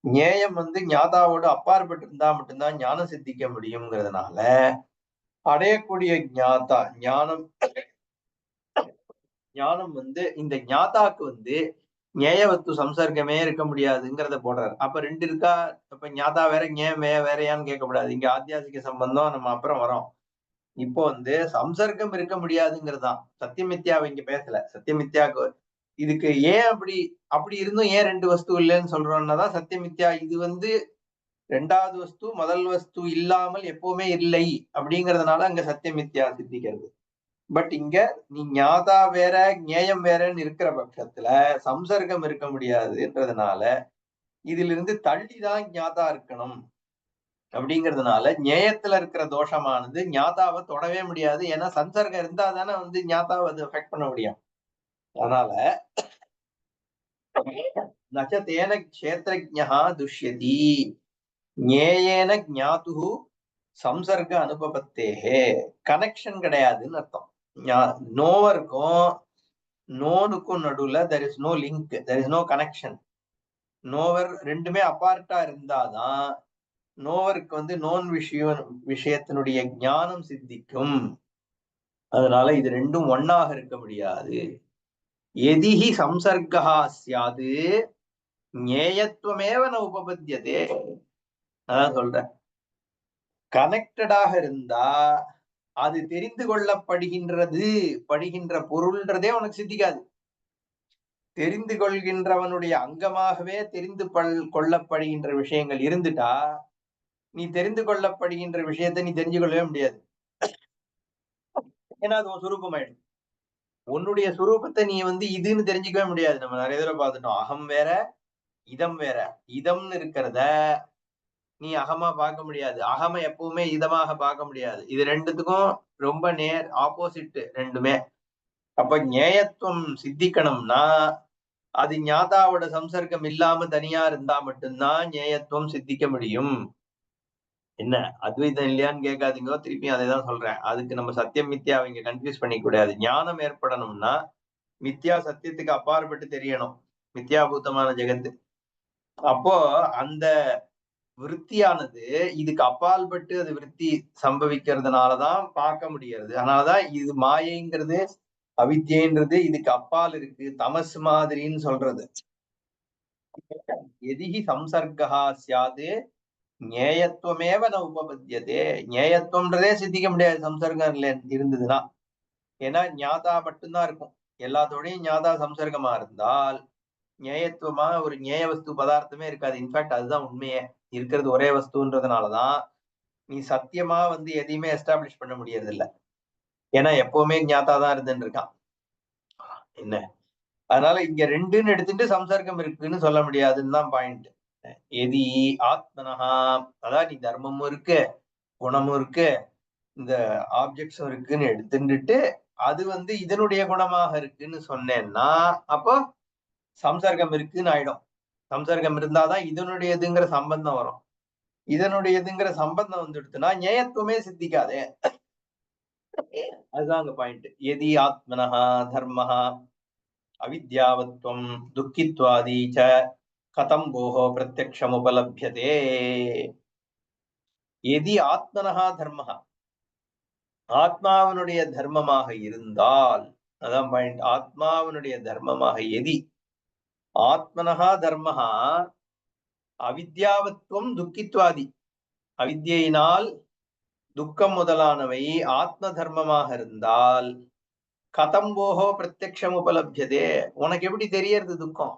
ஞேயம் வந்து ஞாதாவோடு அப்பாற்பட்டு இருந்தா மட்டும்தான் ஞானம் சித்திக்க முடியுங்கிறதுனால அடையக்கூடிய ஞானம் வந்து இந்த ஞாதாக்கு வந்து ஞேயவத்து சம்சர்க்கமே இருக்க முடியாதுங்கிறத போடுறாரு. அப்ப ரெண்டு இருக்கா? அப்ப ஞாதா வேற வேறையான்னு கேட்கக்கூடாது. இங்க ஆத்தியாசிக சம்பந்தம் நம்ம அப்புறம் வரோம். இப்போ வந்து சம்சர்க்கம் இருக்க முடியாதுங்கிறதுதான். சத்தியமித்யாவை இங்க பேசல. சத்தியமித்யாக்கு இதுக்கு ஏன் அப்படி இருந்தும் ஏன் ரெண்டு வஸ்து இல்லைன்னு சொல்றோம்னாதான் சத்தியமித்யா இது வந்து ரெண்டாவது வஸ்து முதல் வஸ்து இல்லாமல் எப்பவுமே இல்லை அப்படிங்கறதுனால அங்க சத்தியமித்யா சித்திக்கிறது. பட் இங்க நீ ஞாதா வேற ஞேயம் வேறன்னு இருக்கிற பட்சத்துல சம்சர்க்கம் இருக்க முடியாதுன்றதுனால இதுல இருந்து தள்ளிதான் ஞாதா இருக்கணும் அப்படிங்கிறதுனால ஞேயத்துல இருக்கிற தோஷமானது ஞாதாவை தொடவே முடியாது. ஏன்னா சம்சர்க்கம் இருந்தா தானே வந்து ஞாதாவை அது அஃபெக்ட் பண்ண முடியும். அதனால நச்சதேன க்ஷேத்ரஜ்ஞா துஷ்யதி ஞேயேன ஞாதுஹு சம்சர்க அனுபவத்தேகே. கனெக்ஷன் கிடையாதுன்னு அர்த்தம். நோவருக்கும் நோனுக்கும் நடுவுல there is no link, there is no connection. நோவர் ரெண்டுமே அப்பார்ட்டா இருந்தாதான் நோவருக்கு வந்து நோன் விஷயத்தினுடைய ஞானம் சித்திக்கும். அதனால இது ரெண்டும் ஒன்னாக இருக்க முடியாது. எதிஹி சம்சர்கா சியாது ஞேயத்துவமேவ ந உபபத்தியதே. அதான் சொல்ற, கனெக்டடாக இருந்தா அது தெரிந்து படுகின்ற பொருள்ன்றதே உனக்கு சித்திக்காது. தெரிந்து கொள்கின்றவனுடைய அங்கமாகவே தெரிந்து கொள்ளப்படுகின்ற விஷயங்கள் இருந்துட்டா நீ தெரிந்து கொள்ளப்படுகின்ற விஷயத்தை நீ தெரிஞ்சு கொள்ளவே முடியாது. ஏன்னா அது உன் சுரூபமாயிடும். உன்னுடைய சுரூபத்தை நீ வந்து இதுன்னு தெரிஞ்சுக்கவே முடியாது. நம்ம நிறைய தடவை பார்த்துட்டோம். அகம் வேற இதம் வேற. இதம்னு இருக்கிறத நீ அகமா பார்க்க முடியாது, அகம எப்பவுமே இதமாக பார்க்க முடியாது. இது ரெண்டுத்துக்கும் ரொம்ப நேர் ஆப்போசிட் ரெண்டுமே. அப்ப ஞேயத்துவம் சித்திக்கணும்னா அது ஞாதாவோட சம்சர்க்கம் இல்லாம தனியா இருந்தா மட்டும்தான் ஞேயத்துவம் சித்திக்க முடியும். என்ன அத்வைதம் இல்லையான்னு கேட்காதீங்க, திருப்பி அதை தான் சொல்றேன். அதுக்கு நம்ம சத்தியம் மித்யா அவங்க கன்ஃபியூஸ் பண்ணிக்க கூடாது. ஞானம் ஏற்படணும்னா மித்யா சத்தியத்துக்கு அப்பாற்பட்டு தெரியணும், மித்யாபூத்தமான ஜெகத்து. அப்போ அந்த விருத்தியானது இதுக்கு அப்பால்பட்டு அது விருத்தி சம்பவிக்கிறதுனாலதான் பார்க்க முடியாது. அதனாலதான் இது மாயைங்கிறது அவித்யன்றது இதுக்கு அப்பால் இருக்கு, தமஸ் மாதிரின்னு சொல்றது. எதிகி சம்சர்கா சியாது ஞேயத்துவமேவ ந உபபத்தியதே. ஞேயத்துவம்ன்றதே சித்திக்க முடியாது சம்சர்க்கம் இருந்ததுன்னா. ஏன்னா ஞாதா மட்டும்தான் இருக்கும். எல்லாத்தோடையும் ஞாதா சம்சர்க்கமா இருந்தால் ஞேயத்துவமா ஒரு ஞேய வஸ்து பதார்த்தமே இருக்காது. இன்ஃபேக்ட் அதுதான் உண்மையே. இருக்கிறது ஒரே வஸ்துன்றதுனாலதான் நீ சத்தியமா வந்து எதையுமே எஸ்டாப்ளிஷ் பண்ண முடியறது இல்ல. ஏன்னா எப்பவுமே ஞாதா தான் இருந்துன்னு இருக்கான். என்ன அதனால இங்க ரெண்டுன்னு எடுத்துட்டு சம்சர்க்கம் இருக்குன்னு சொல்ல முடியாதுன்னு தான் பாயிண்ட். எதி ஆத்மனஹா, அதான் நீ தர்மமும் இருக்கு குணமும் இருக்கு இந்த ஆப்ஜெக்ட்ஸும் இருக்குன்னு எடுத்துட்டு அது வந்து இதனுடைய குணமாக இருக்குன்னு சொன்னேன்னா அப்போ சம்சர்க்கம் இருக்குன்னு ஆயிடும். சம்சர்க்கம் இருந்தாதான் இதனுடையதுங்கிற சம்பந்தம் வரும். இதனுடையதுங்கிற சம்பந்தம் வந்துடுத்துன்னா ஞேயத்துவமே சித்திக்காதே. அதுதான் அங்க பாயிண்ட். எதி ஆத்மனஹா தர்மஹா அவித்யாவத்வம் துக்கித்வாதி ச கதம் போஹோ பிரத்யக்ஷம் உபலப்யதே. எதி ஆத்மனஹா தர்மஹா, ஆத்மாவனுடைய தர்மமாக இருந்தால், அதான் பாயிண்ட். ஆத்மாவனுடைய தர்மமாக எதி ஆத்மனஹா தர்மஹா அவித்யாவத்வம் துக்கித்வாதி, அவித்யினால் துக்கம் முதலானவை ஆத்ம தர்மமாக இருந்தால் கதம் போஹோ பிரத்யக்ஷம் உபலப்யதே, உனக்கு எப்படி தெரியறது துக்கம்?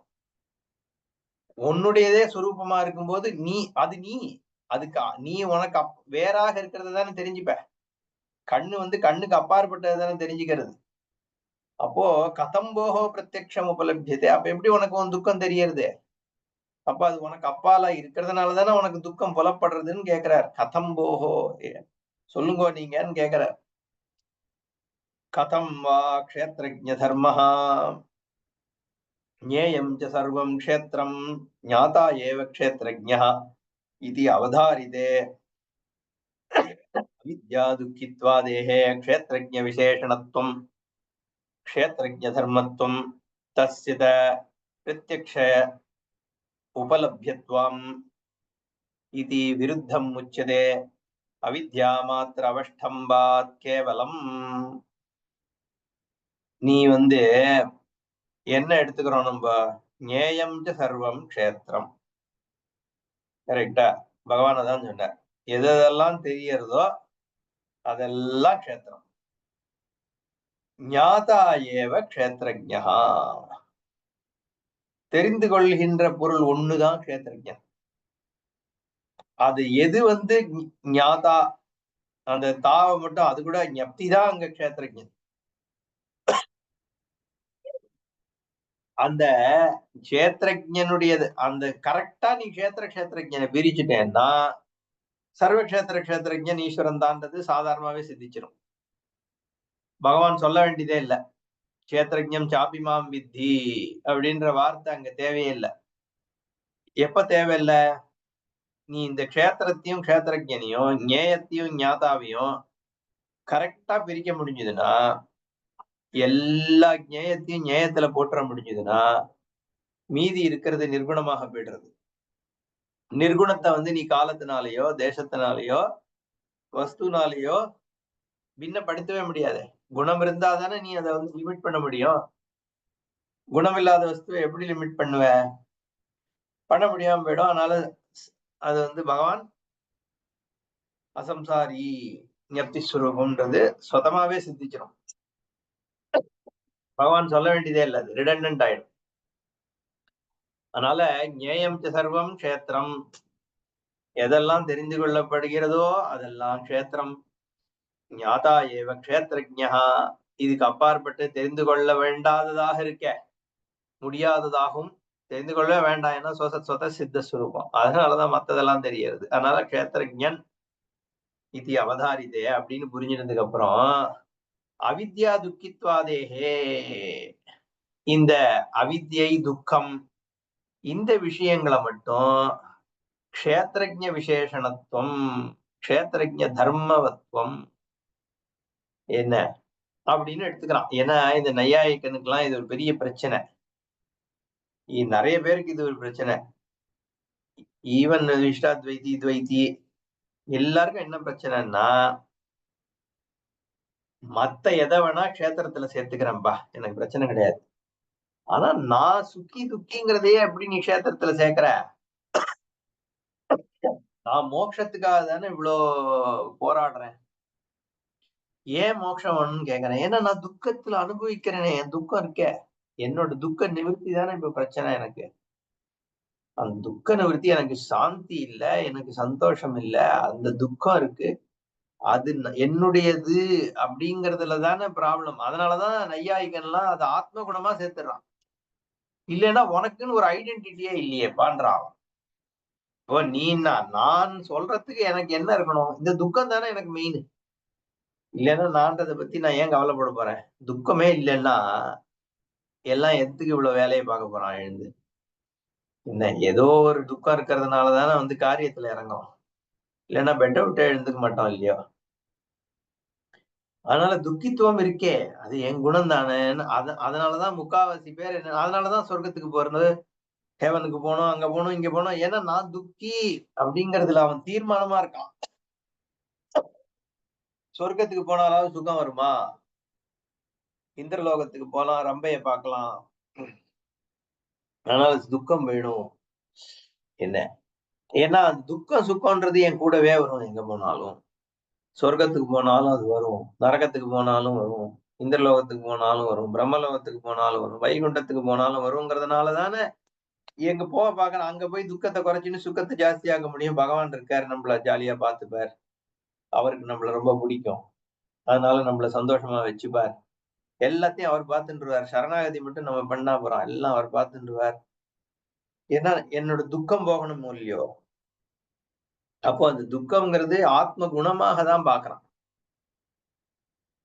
உன்னுடையதே சுரூபமா இருக்கும்போது நீ அதுக்கு நீ உனக்கு வேறாக இருக்கிறது தானே தெரிஞ்சுப்ப. கண்ணு வந்து கண்ணுக்கு அப்பாற்பட்டது தானே தெரிஞ்சுக்கிறது. அப்போ கதம் போஹோ பிரத்யக்ஷம் உபலப்யதே, அப்ப எப்படி உனக்கு உன் துக்கம் தெரியறது? அப்ப அது உனக்கு அப்பால இருக்கிறதுனாலதானே உனக்கு துக்கம் புலப்படுறதுன்னு கேக்குறார். கதம் போஹோ, சொல்லுங்கோ நீங்கன்னு கேக்குறார். கதம் வா க்ஷேத்ரஜ்ஞ தர்மஹா ஞேயம் ச சர்வம் க்ஷேத்ரம் ஞாதா ஏவ க்ஷேத்ரஜ்ஞः इति அவதாரிதே வித்யா துக்கித்வாதேஹ க்ஷேத்ரஜ்ஞ விசேஷணத்துவம் க்ஷேத்ரஜ்ஞ தர்மத்துவம் தஸ்ய பிரத்யக்ஷ உபலப்யத்வம் इति விருத்தம் உச்யதே அவித்யா மாத்திர அவஷ்டம்பாத் கேவலம். நீ என்ன எடுத்துக்கிறோம் நம்ம? ஞேயம் ச சர்வம் க்ஷேத்திரம். கரெக்டா? பகவான் தான் சொன்னார். எதெல்லாம் தெரியறதோ அதெல்லாம் க்ஷேத்திரம். ஞாதா ஏவ க்ஷேத்ரஜ்ஞா, தெரிந்து கொள்கின்ற பொருள் ஒண்ணுதான் க்ஷேத்ரஜன். அது எது ஞாதா, அந்த தாவை மட்டும், அது கூட ஞப்தி தான் அங்க க்ஷேத்ரஜன். அந்த க்ஷேத்ரஜனுடையது அந்த கரெக்டா நீ க்ஷேத்ரஜனை பிரிச்சுட்டேன்னா சர்வ க்ஷேத்ரஜன் ஈஸ்வரன் தான்றது சாதாரணமாவே சித்திச்சிடும். பகவான் சொல்ல வேண்டியதே இல்லை. க்ஷேத்ரஜம் சாபிமாம் வித்தி அப்படின்ற வார்த்தை அங்க தேவையே இல்லை. எப்ப தேவையில்லை? நீ இந்த க்ஷேத்திரத்தையும் க்ஷேத்ரஜனையும் ஞேயத்தையும் ஞாதாவையும் கரெக்டா பிரிக்க முடிஞ்சதுன்னா, எல்லா ஞேயத்தையும் ஞேயத்துல போட்டுற முடிஞ்சதுன்னா மீதி இருக்கிறது நிர்குணமாக போயிடுறது. நிர்குணத்தை நீ காலத்தினாலேயோ தேசத்தினாலேயோ வஸ்துனாலேயோ பின்னப்படுத்தவே முடியாது. குணம் இருந்தா தானே நீ அதை லிமிட் பண்ண முடியும். குணம் இல்லாத வஸ்துவை எப்படி லிமிட் பண்ணுவ? பண்ண முடியாம போயிடும். அதனால அது பகவான் அசம்சாரி ஞப்தி ஸ்வரூபம்ன்றது சொதமாவே சித்திச்சிடும். பகவான் சொல்ல வேண்டியதே இல்லை, அது ரிடண்டன்ட் ஆயிடும். அதனால ஞேயம் சர்வம் க்ஷேத்திரம், எதெல்லாம் தெரிந்து கொள்ளப்படுகிறதோ அதெல்லாம் க்ஷேத்திரம். ஞாதா ஏவ க்ஷேத்ரஜ்ஞா, இதுக்கு அப்பாற்பட்டு தெரிந்து கொள்ள வேண்டாததாக இருக்க முடியாததாகவும் தெரிந்து கொள்ள வேண்டாம். ஏன்னா சொத சித்த சுரூபம், அதனாலதான் மத்ததெல்லாம் தெரியறது. அதனால க்ஷேத்ரஜன் இது அவதாரிதே அப்படின்னு புரிஞ்சினதுக்கு அப்புறம் அவித்யா துக்கித்வாதேஹே, இந்த அவித்யை துக்கம் இந்த விஷயங்களை மட்டும் க்ஷேத்ரஜ்ஞ விசேஷணத்துவம் க்ஷேத்ரஜ்ஞ தர்மவத்துவம் என்ன அப்படின்னு எடுத்துக்கிறான். ஏன்னா இந்த நையாயிக்கனுக்கெல்லாம் இது ஒரு பெரிய பிரச்சனை. நிறைய பேருக்கு இது ஒரு பிரச்சனை. ஈவன் விசிஷ்டாத்வைதி துவைத்தி எல்லாருக்கும் என்ன பிரச்சனைன்னா, மத்த எதை வேணா க்ஷேத்திரத்துல சேர்த்துக்கிறேன்பா, எனக்கு பிரச்சனை கிடையாது. ஆனா நான் சுக்கி துக்கிங்கிறதையே எப்படி நீ க்ஷேத்திரத்துல சேர்க்கிற? நான் மோட்சத்துக்காக தானே இவ்வளோ போராடுறேன். ஏன் மோட்சம் வேணும்னு கேக்குறேன். ஏன்னா நான் துக்கத்துல அனுபவிக்கிறேனே, என் துக்கம் இருக்கே, என்னோட துக்க நிவர்த்தி தானே இப்ப பிரச்சனை எனக்கு. அந்த துக்க நிவர்த்தி எனக்கு சாந்தி இல்ல, எனக்கு சந்தோஷம் இல்ல, அந்த துக்கம் இருக்கு, அது என்னுடையது அப்படிங்கறதுல தானே ப்ராப்ளம். அதனாலதான் நையாயிகன்லாம் அது ஆத்ம குணமா சேர்த்துறான். இல்லைன்னா உனக்குன்னு ஒரு ஐடென்டிட்டியே இல்லையே பண்றான். இப்போ நீ நான் சொல்றதுக்கு எனக்கு என்ன இருக்கணும்? இந்த துக்கம் தானே எனக்கு மெயின். இல்லைன்னா நான்றதை பத்தி நான் ஏன் கவலைப்பட போறேன்? துக்கமே இல்லைன்னா எல்லாம் எதுக்கு இவ்வளவு வேலையை பார்க்க போறான் எழுந்து? என்ன ஏதோ ஒரு துக்கம் இருக்கிறதுனாலதானே காரியத்துல இறங்கும். இல்லைன்னா பெட்டை விட்டு எழுந்துக்க மாட்டோம் இல்லையோ? அதனால துக்கித்துவம் இருக்கே, அது என் குணம் தானே. அதனாலதான் முக்காவாசி பேர் என்ன, அதனாலதான் சொர்க்கத்துக்கு போறது, ஹேவனுக்கு போகணும், அங்க போகணும், இங்க போகணும். ஏன்னா நான் துக்கி அப்படிங்கறதுல அவன் தீர்மானமா இருக்கான். சொர்க்கத்துக்கு போனாலாவது சுகம் வருமா? இந்திரலோகத்துக்கு போலாம், ரம்பைய பார்க்கலாம், அதனால துக்கம் வேணும். என்ன? ஏன்னா துக்கம் சுக்கம்ன்றது என் கூடவே வரும். எங்க போனாலும், சொர்க்கத்துக்கு போனாலும் அது வரும், நரகத்துக்கு போனாலும் வரும், இந்திரலோகத்துக்கு போனாலும் வரும், பிரம்மலோகத்துக்கு போனாலும் வரும், வைகுண்டத்துக்கு போனாலும் வருங்கிறதுனால தானே எங்க போக பாக்குறேன். அங்க போய் துக்கத்தை குறைச்சின்னு சுக்கத்தை ஜாஸ்தியாக்க முடியும். பகவான் இருக்காரு, நம்மள ஜாலியா பார்த்துப்பார், அவருக்கு நம்மள ரொம்ப பிடிக்கும், அதனால நம்மள சந்தோஷமா வச்சுப்பார். எல்லாத்தையும் அவர் பார்த்துருவார். சரணாகதி மட்டும் நம்ம பண்ணா போறோம், எல்லாம் அவர் பார்த்துருவார். ஏன்னா என்னோட துக்கம் போகணும் இல்லையோ. அப்போ அந்த துக்கம்ங்கிறது ஆத்ம குணமாக தான் பாக்குறான்.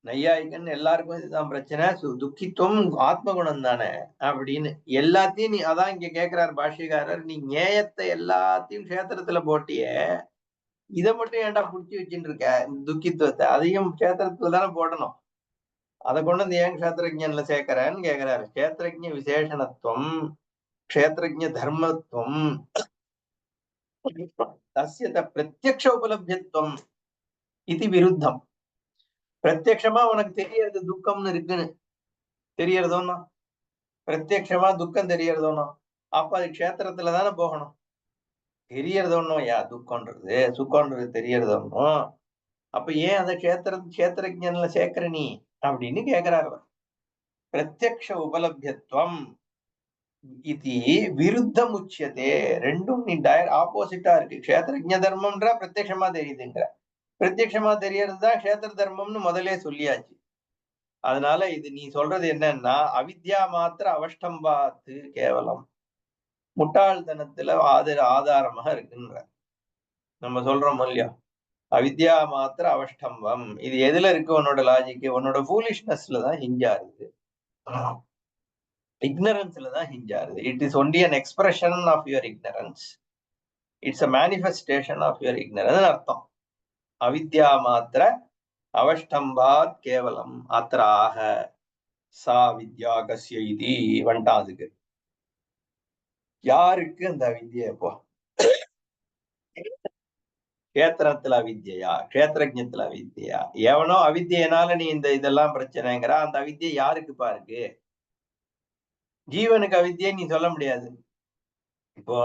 நையாயிகன் எல்லாருக்கும் இதுதான் பிரச்சனை. துக்கித்துவம் ஆத்ம குணம் தானே அப்படின்னு எல்லாத்தையும் நீ அதான் இங்க கேக்குறாரு பாஷ்யக்காரர், நீ நியாயத்தை எல்லாத்தையும் கஷேத்திரத்துல போட்டியே, இதை மட்டும் ஏன்டா புடிச்சு வச்சுட்டு இருக்க துக்கித்துவத்தை, அதையும் கஷேத்திரத்துல தானே போடணும். அதை கொண்டு வந்து ஏன் கஷேத்திரஜன்ல சேர்க்கிறேன்னு கேக்குறாரு. கஷேத்திரஜ விசேஷணத்துவம் க்ஷேத்ரஜ தர்மத்துவம் தஸ்ய பிரத்யக்ஷ உபலப்தியத்துவம் இது விருத்தம். பிரத்யக்ஷமா உனக்கு தெரியறது துக்கம்னு இருக்குன்னு தெரியறதோன்னா, பிரத்யக்ஷமா துக்கம் தெரியறதோன்னா, அப்ப அது க்ஷேத்திரத்துல தானே போகணும். தெரியறதோன்னும் யா துக்கம்ன்றது சுக்கம்ன்றது தெரியறதோன்னும். அப்ப ஏன் அந்த கஷேத்திரஜன்ல சேர்க்கிற நீ அப்படின்னு கேக்குறாரு. பிரத்யக்ஷ உபலப்தியத்துவம் இது விருத்தம் உச்சியதே. ரெண்டும் நீ ஆப்போசிட்டா இருக்கு. கஷேத்திரஜ தர்மம்ன்ற பிரத்யக்ஷமா தெரியுதுங்கிற, பிரத்யக்ஷமா தெரியறதுதான் கஷேத்திர தர்மம்னு முதலே சொல்லியாச்சு. அதனால இது நீ சொல்றது என்னன்னா அவித்யா மாத்திர அவஷ்டம்பாத்து கேவலம் முட்டாள்தனத்துல ஆதாரமாக இருக்குன்ற நம்ம சொல்றோம் இல்லையா. அவித்யா மாத்திர அவஷ்டம்பம் இது எதுல இருக்கு? உன்னோட லாஜிக் உன்னோட ஃபூலிஷ்னஸ்ல தான் ஹிஞ்சாருது, இக்னரன்ஸ்ல தான் ஹிஞ்சாருது. It is only an expression of your ignorance, it's a manifestation of your ignorance அர்த்தம். அவித்யா மாத்திர அவஷ்டம்பாத் கேவலம் அத்ராக சா வித்யா கஸ்ய இது வந்துட்டான். அதுக்கு யாருக்கு அந்த அவித்யா? இப்போ கஷேத்திரத்துல அவித்யா, கஷேத்திரஜத்துல அவித்யா. எவனோ அவித்யனால நீ இந்த இதெல்லாம் பிரச்சனைங்கிற, அந்த அவித்யை யாருக்கு பாருக்கு? ஜீவனுக்கு அவித்யை நீ சொல்ல முடியாது. இப்போ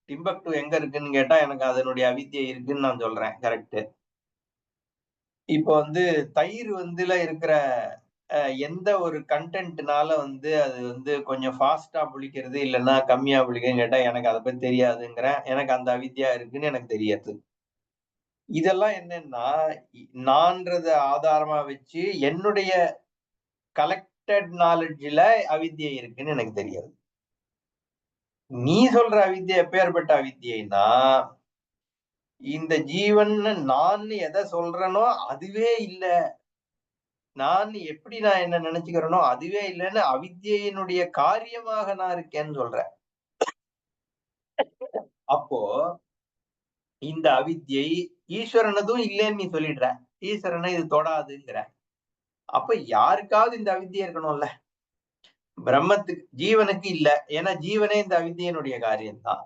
டிம்பக்டு எங்க இருக்குன்னு கேட்டா எனக்கு அதனுடைய அவித்யை இருக்குன்னு நான் சொல்றேன், கரெக்ட். இப்போ தயிர் இருக்கிற எந்த ஒரு கண்டென்ட்னால அது கொஞ்சம் ஃபாஸ்டா புளிக்கிறது இல்லைன்னா கம்மியா புளிக்குதுன்னு கேட்டா எனக்கு அதை பத்தி தெரியாதுங்கிறேன். எனக்கு அந்த அவித்யா இருக்குன்னு எனக்கு தெரியாது. இதெல்லாம் என்னன்னா நான்றத ஆதாரமா வச்சு என்னுடைய கலெக்டட் நாலேஜ்ல அவித்யை இருக்குன்னு எனக்கு தெரியாது. நீ சொல்ற அவித்யை எப்பேற்பட்ட அவித்யைனா, இந்த ஜீவன் நான் எதை சொல்றேனோ அதுவே இல்ல, நான் எப்படி நான் என்ன நினைச்சுக்கிறேனோ அதுவே இல்லைன்னு அவித்யினுடைய காரியமாக நான் இருக்கேன்னு சொல்றேன். அப்போ இந்த அவித்யை ஈஸ்வரனதும் இல்லைன்னு நீ சொல்லிடுற, ஈஸ்வரனை இது தொடாதுங்கிற. அப்ப யாருக்காவது இந்த அவித்யை இருக்கணும்ல. பிரம்மத்துக்கு, ஜீவனுக்கு இல்ல, ஏன்னா ஜீவனே இந்த அவித்யினுடைய காரியம்தான்.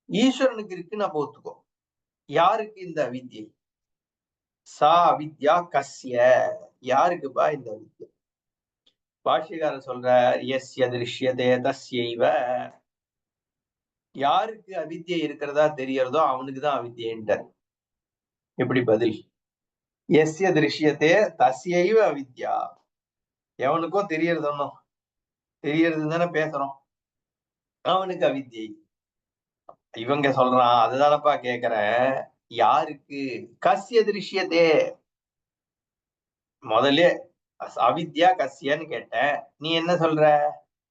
ஈஸ்வரனுக்கு இருக்குன்னு அப்ப ஒத்துக்கோ. யாருக்கு இந்த அவித்யை? சா அவித்யா கஸ்ய, யாருக்குப்பா இந்த அவித்யை? பாஷ்யக்காரர் சொல்ற யஸ்ய திருஷ்யதே தஸ்யைவ, யாருக்கு அவித்யை இருக்கிறதா தெரியறதோ அவனுக்குதான் அவித்யன்றார். எப்படி பதில்? எஸ்ய திருஷ்யத்தே தஸ்யைவ அவித்யா, எவனுக்கோ தெரியறதோ தெரியறது தானே பேசுறோம், அவனுக்கு அவித்யை. இவங்க சொல்றான் அதுதானப்பா கேக்குறேன், யாருக்கு? கஸ்ய திருஷ்யத்தே, முதல்ல அவித்யா கஸ்யன்னு கேட்டேன். நீ என்ன சொல்ற?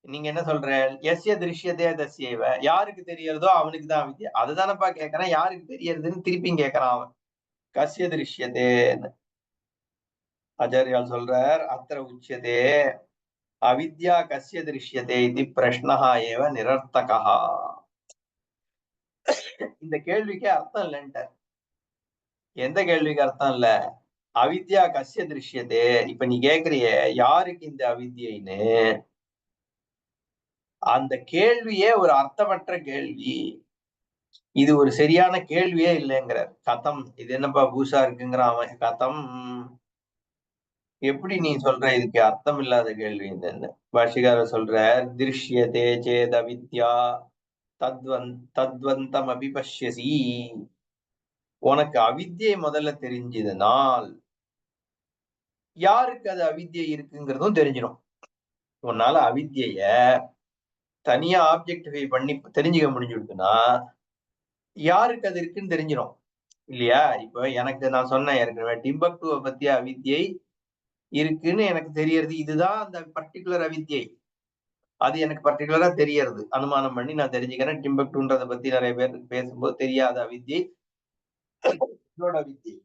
நீங்க என்ன சொல்ற? எஸ்ய திருஷ்யத்தே தஸ்யைவ, யாருக்கு தெரியறதோ அவனுக்கு தான் அவித்யா. அதுதானப்பா கேக்குறேன், யாருக்கு தெரியறதுன்னு திருப்பி கேக்குறான் அவன். கஸ்ய திருஷ்யத்தேன்னு ஆச்சாரியால் சொல்றார், அத்திர உச்சியதே அவித்யா கஸ்ய திருஷ்யதே இது பிரஷ்னஹா ஏவ நிரர்த்தகா. இந்த கேள்விக்கு அர்த்தம் இல்லைன்ட்டார். எந்த கேள்விக்கு அர்த்தம் இல்ல? அவித்யா கஸ்ய திருஷ்யதே, இப்ப நீ கேக்குறிய யாருக்கு இந்த அவித்யைன்னு, அந்த கேள்வியே ஒரு அர்த்தமற்ற கேள்வி. இது ஒரு சரியான கேள்வியே இல்லைங்கிறார். கதம், இது என்னப்பா பூசா இருக்குங்கிற அவன். கதம், எப்படி நீ சொல்ற இதுக்கு அர்த்தம் இல்லாத கேள்வி இந்த பாஷிகாரர் சொல்ற, திருஷ்யதே சேத் அவித்யா தத்வந்தம் அபிபஷ்யசி, உனக்கு அவித்யை முதல்ல தெரிஞ்சதுனால் யாருக்கு அது அவித்யை இருக்குங்கிறதும் தெரிஞ்சிடும். உன்னால அவித்ய தனியா ஆப்ஜெக்டிஃபை பண்ணி தெரிஞ்சுக்க முடிஞ்சுடுதுன்னா யாருக்கு அது இருக்குன்னு தெரிஞ்சிடும் இல்லையா? இப்ப எனக்கு நான் சொன்னேன் ஏற்கனவே, டிம்பக்டுவை பத்திய அவித்யை இருக்குன்னு எனக்கு தெரியறது, இதுதான் அந்த பர்டிகுலர் அவித்யை. அது எனக்கு பர்டிகுலரா தெரியறது, அனுமானம் பண்ணி நான் தெரிஞ்சுக்கிறேன். டிம்பக்டுன்றதை பத்தி நிறைய பேர் பேசும்போது தெரியாத அவித்யை என்னோட அவித்யை.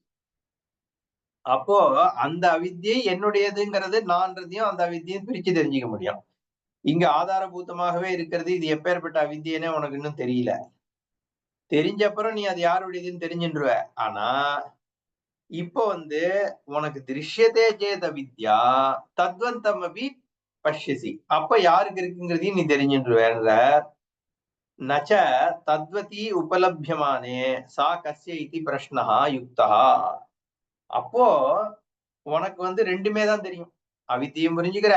அப்போ அந்த அவித்யை என்னுடையதுங்கிறது நான்றதையும் அந்த அவித்தியும் பிரிச்சு தெரிஞ்சுக்க முடியும். இங்க ஆதாரபூதமாகவே இருக்கிறது. இது எப்பேற்பட்ட அவித்தியனே உனக்கு இன்னும் தெரியல. தெரிஞ்ச அப்புறம் நீ அது யாருடையதுன்னு தெரிஞ்சுருவ. ஆனா இப்போ உனக்கு திருஷ்யத்தே சேத வித்யா தத்வந்தம் அபி பஷ்யசி. அப்ப யாருக்கு இருக்குங்கிறதையும் நீ தெரிஞ்சுருவேன்ற. நச்ச தத்வதி உபலபியமானே சா கஸ்ய இதி பிரஷ்னஹா யுக்தா. அப்போ உனக்கு ரெண்டுமே தான் தெரியும். அவித்தியும் புரிஞ்சுக்கிற,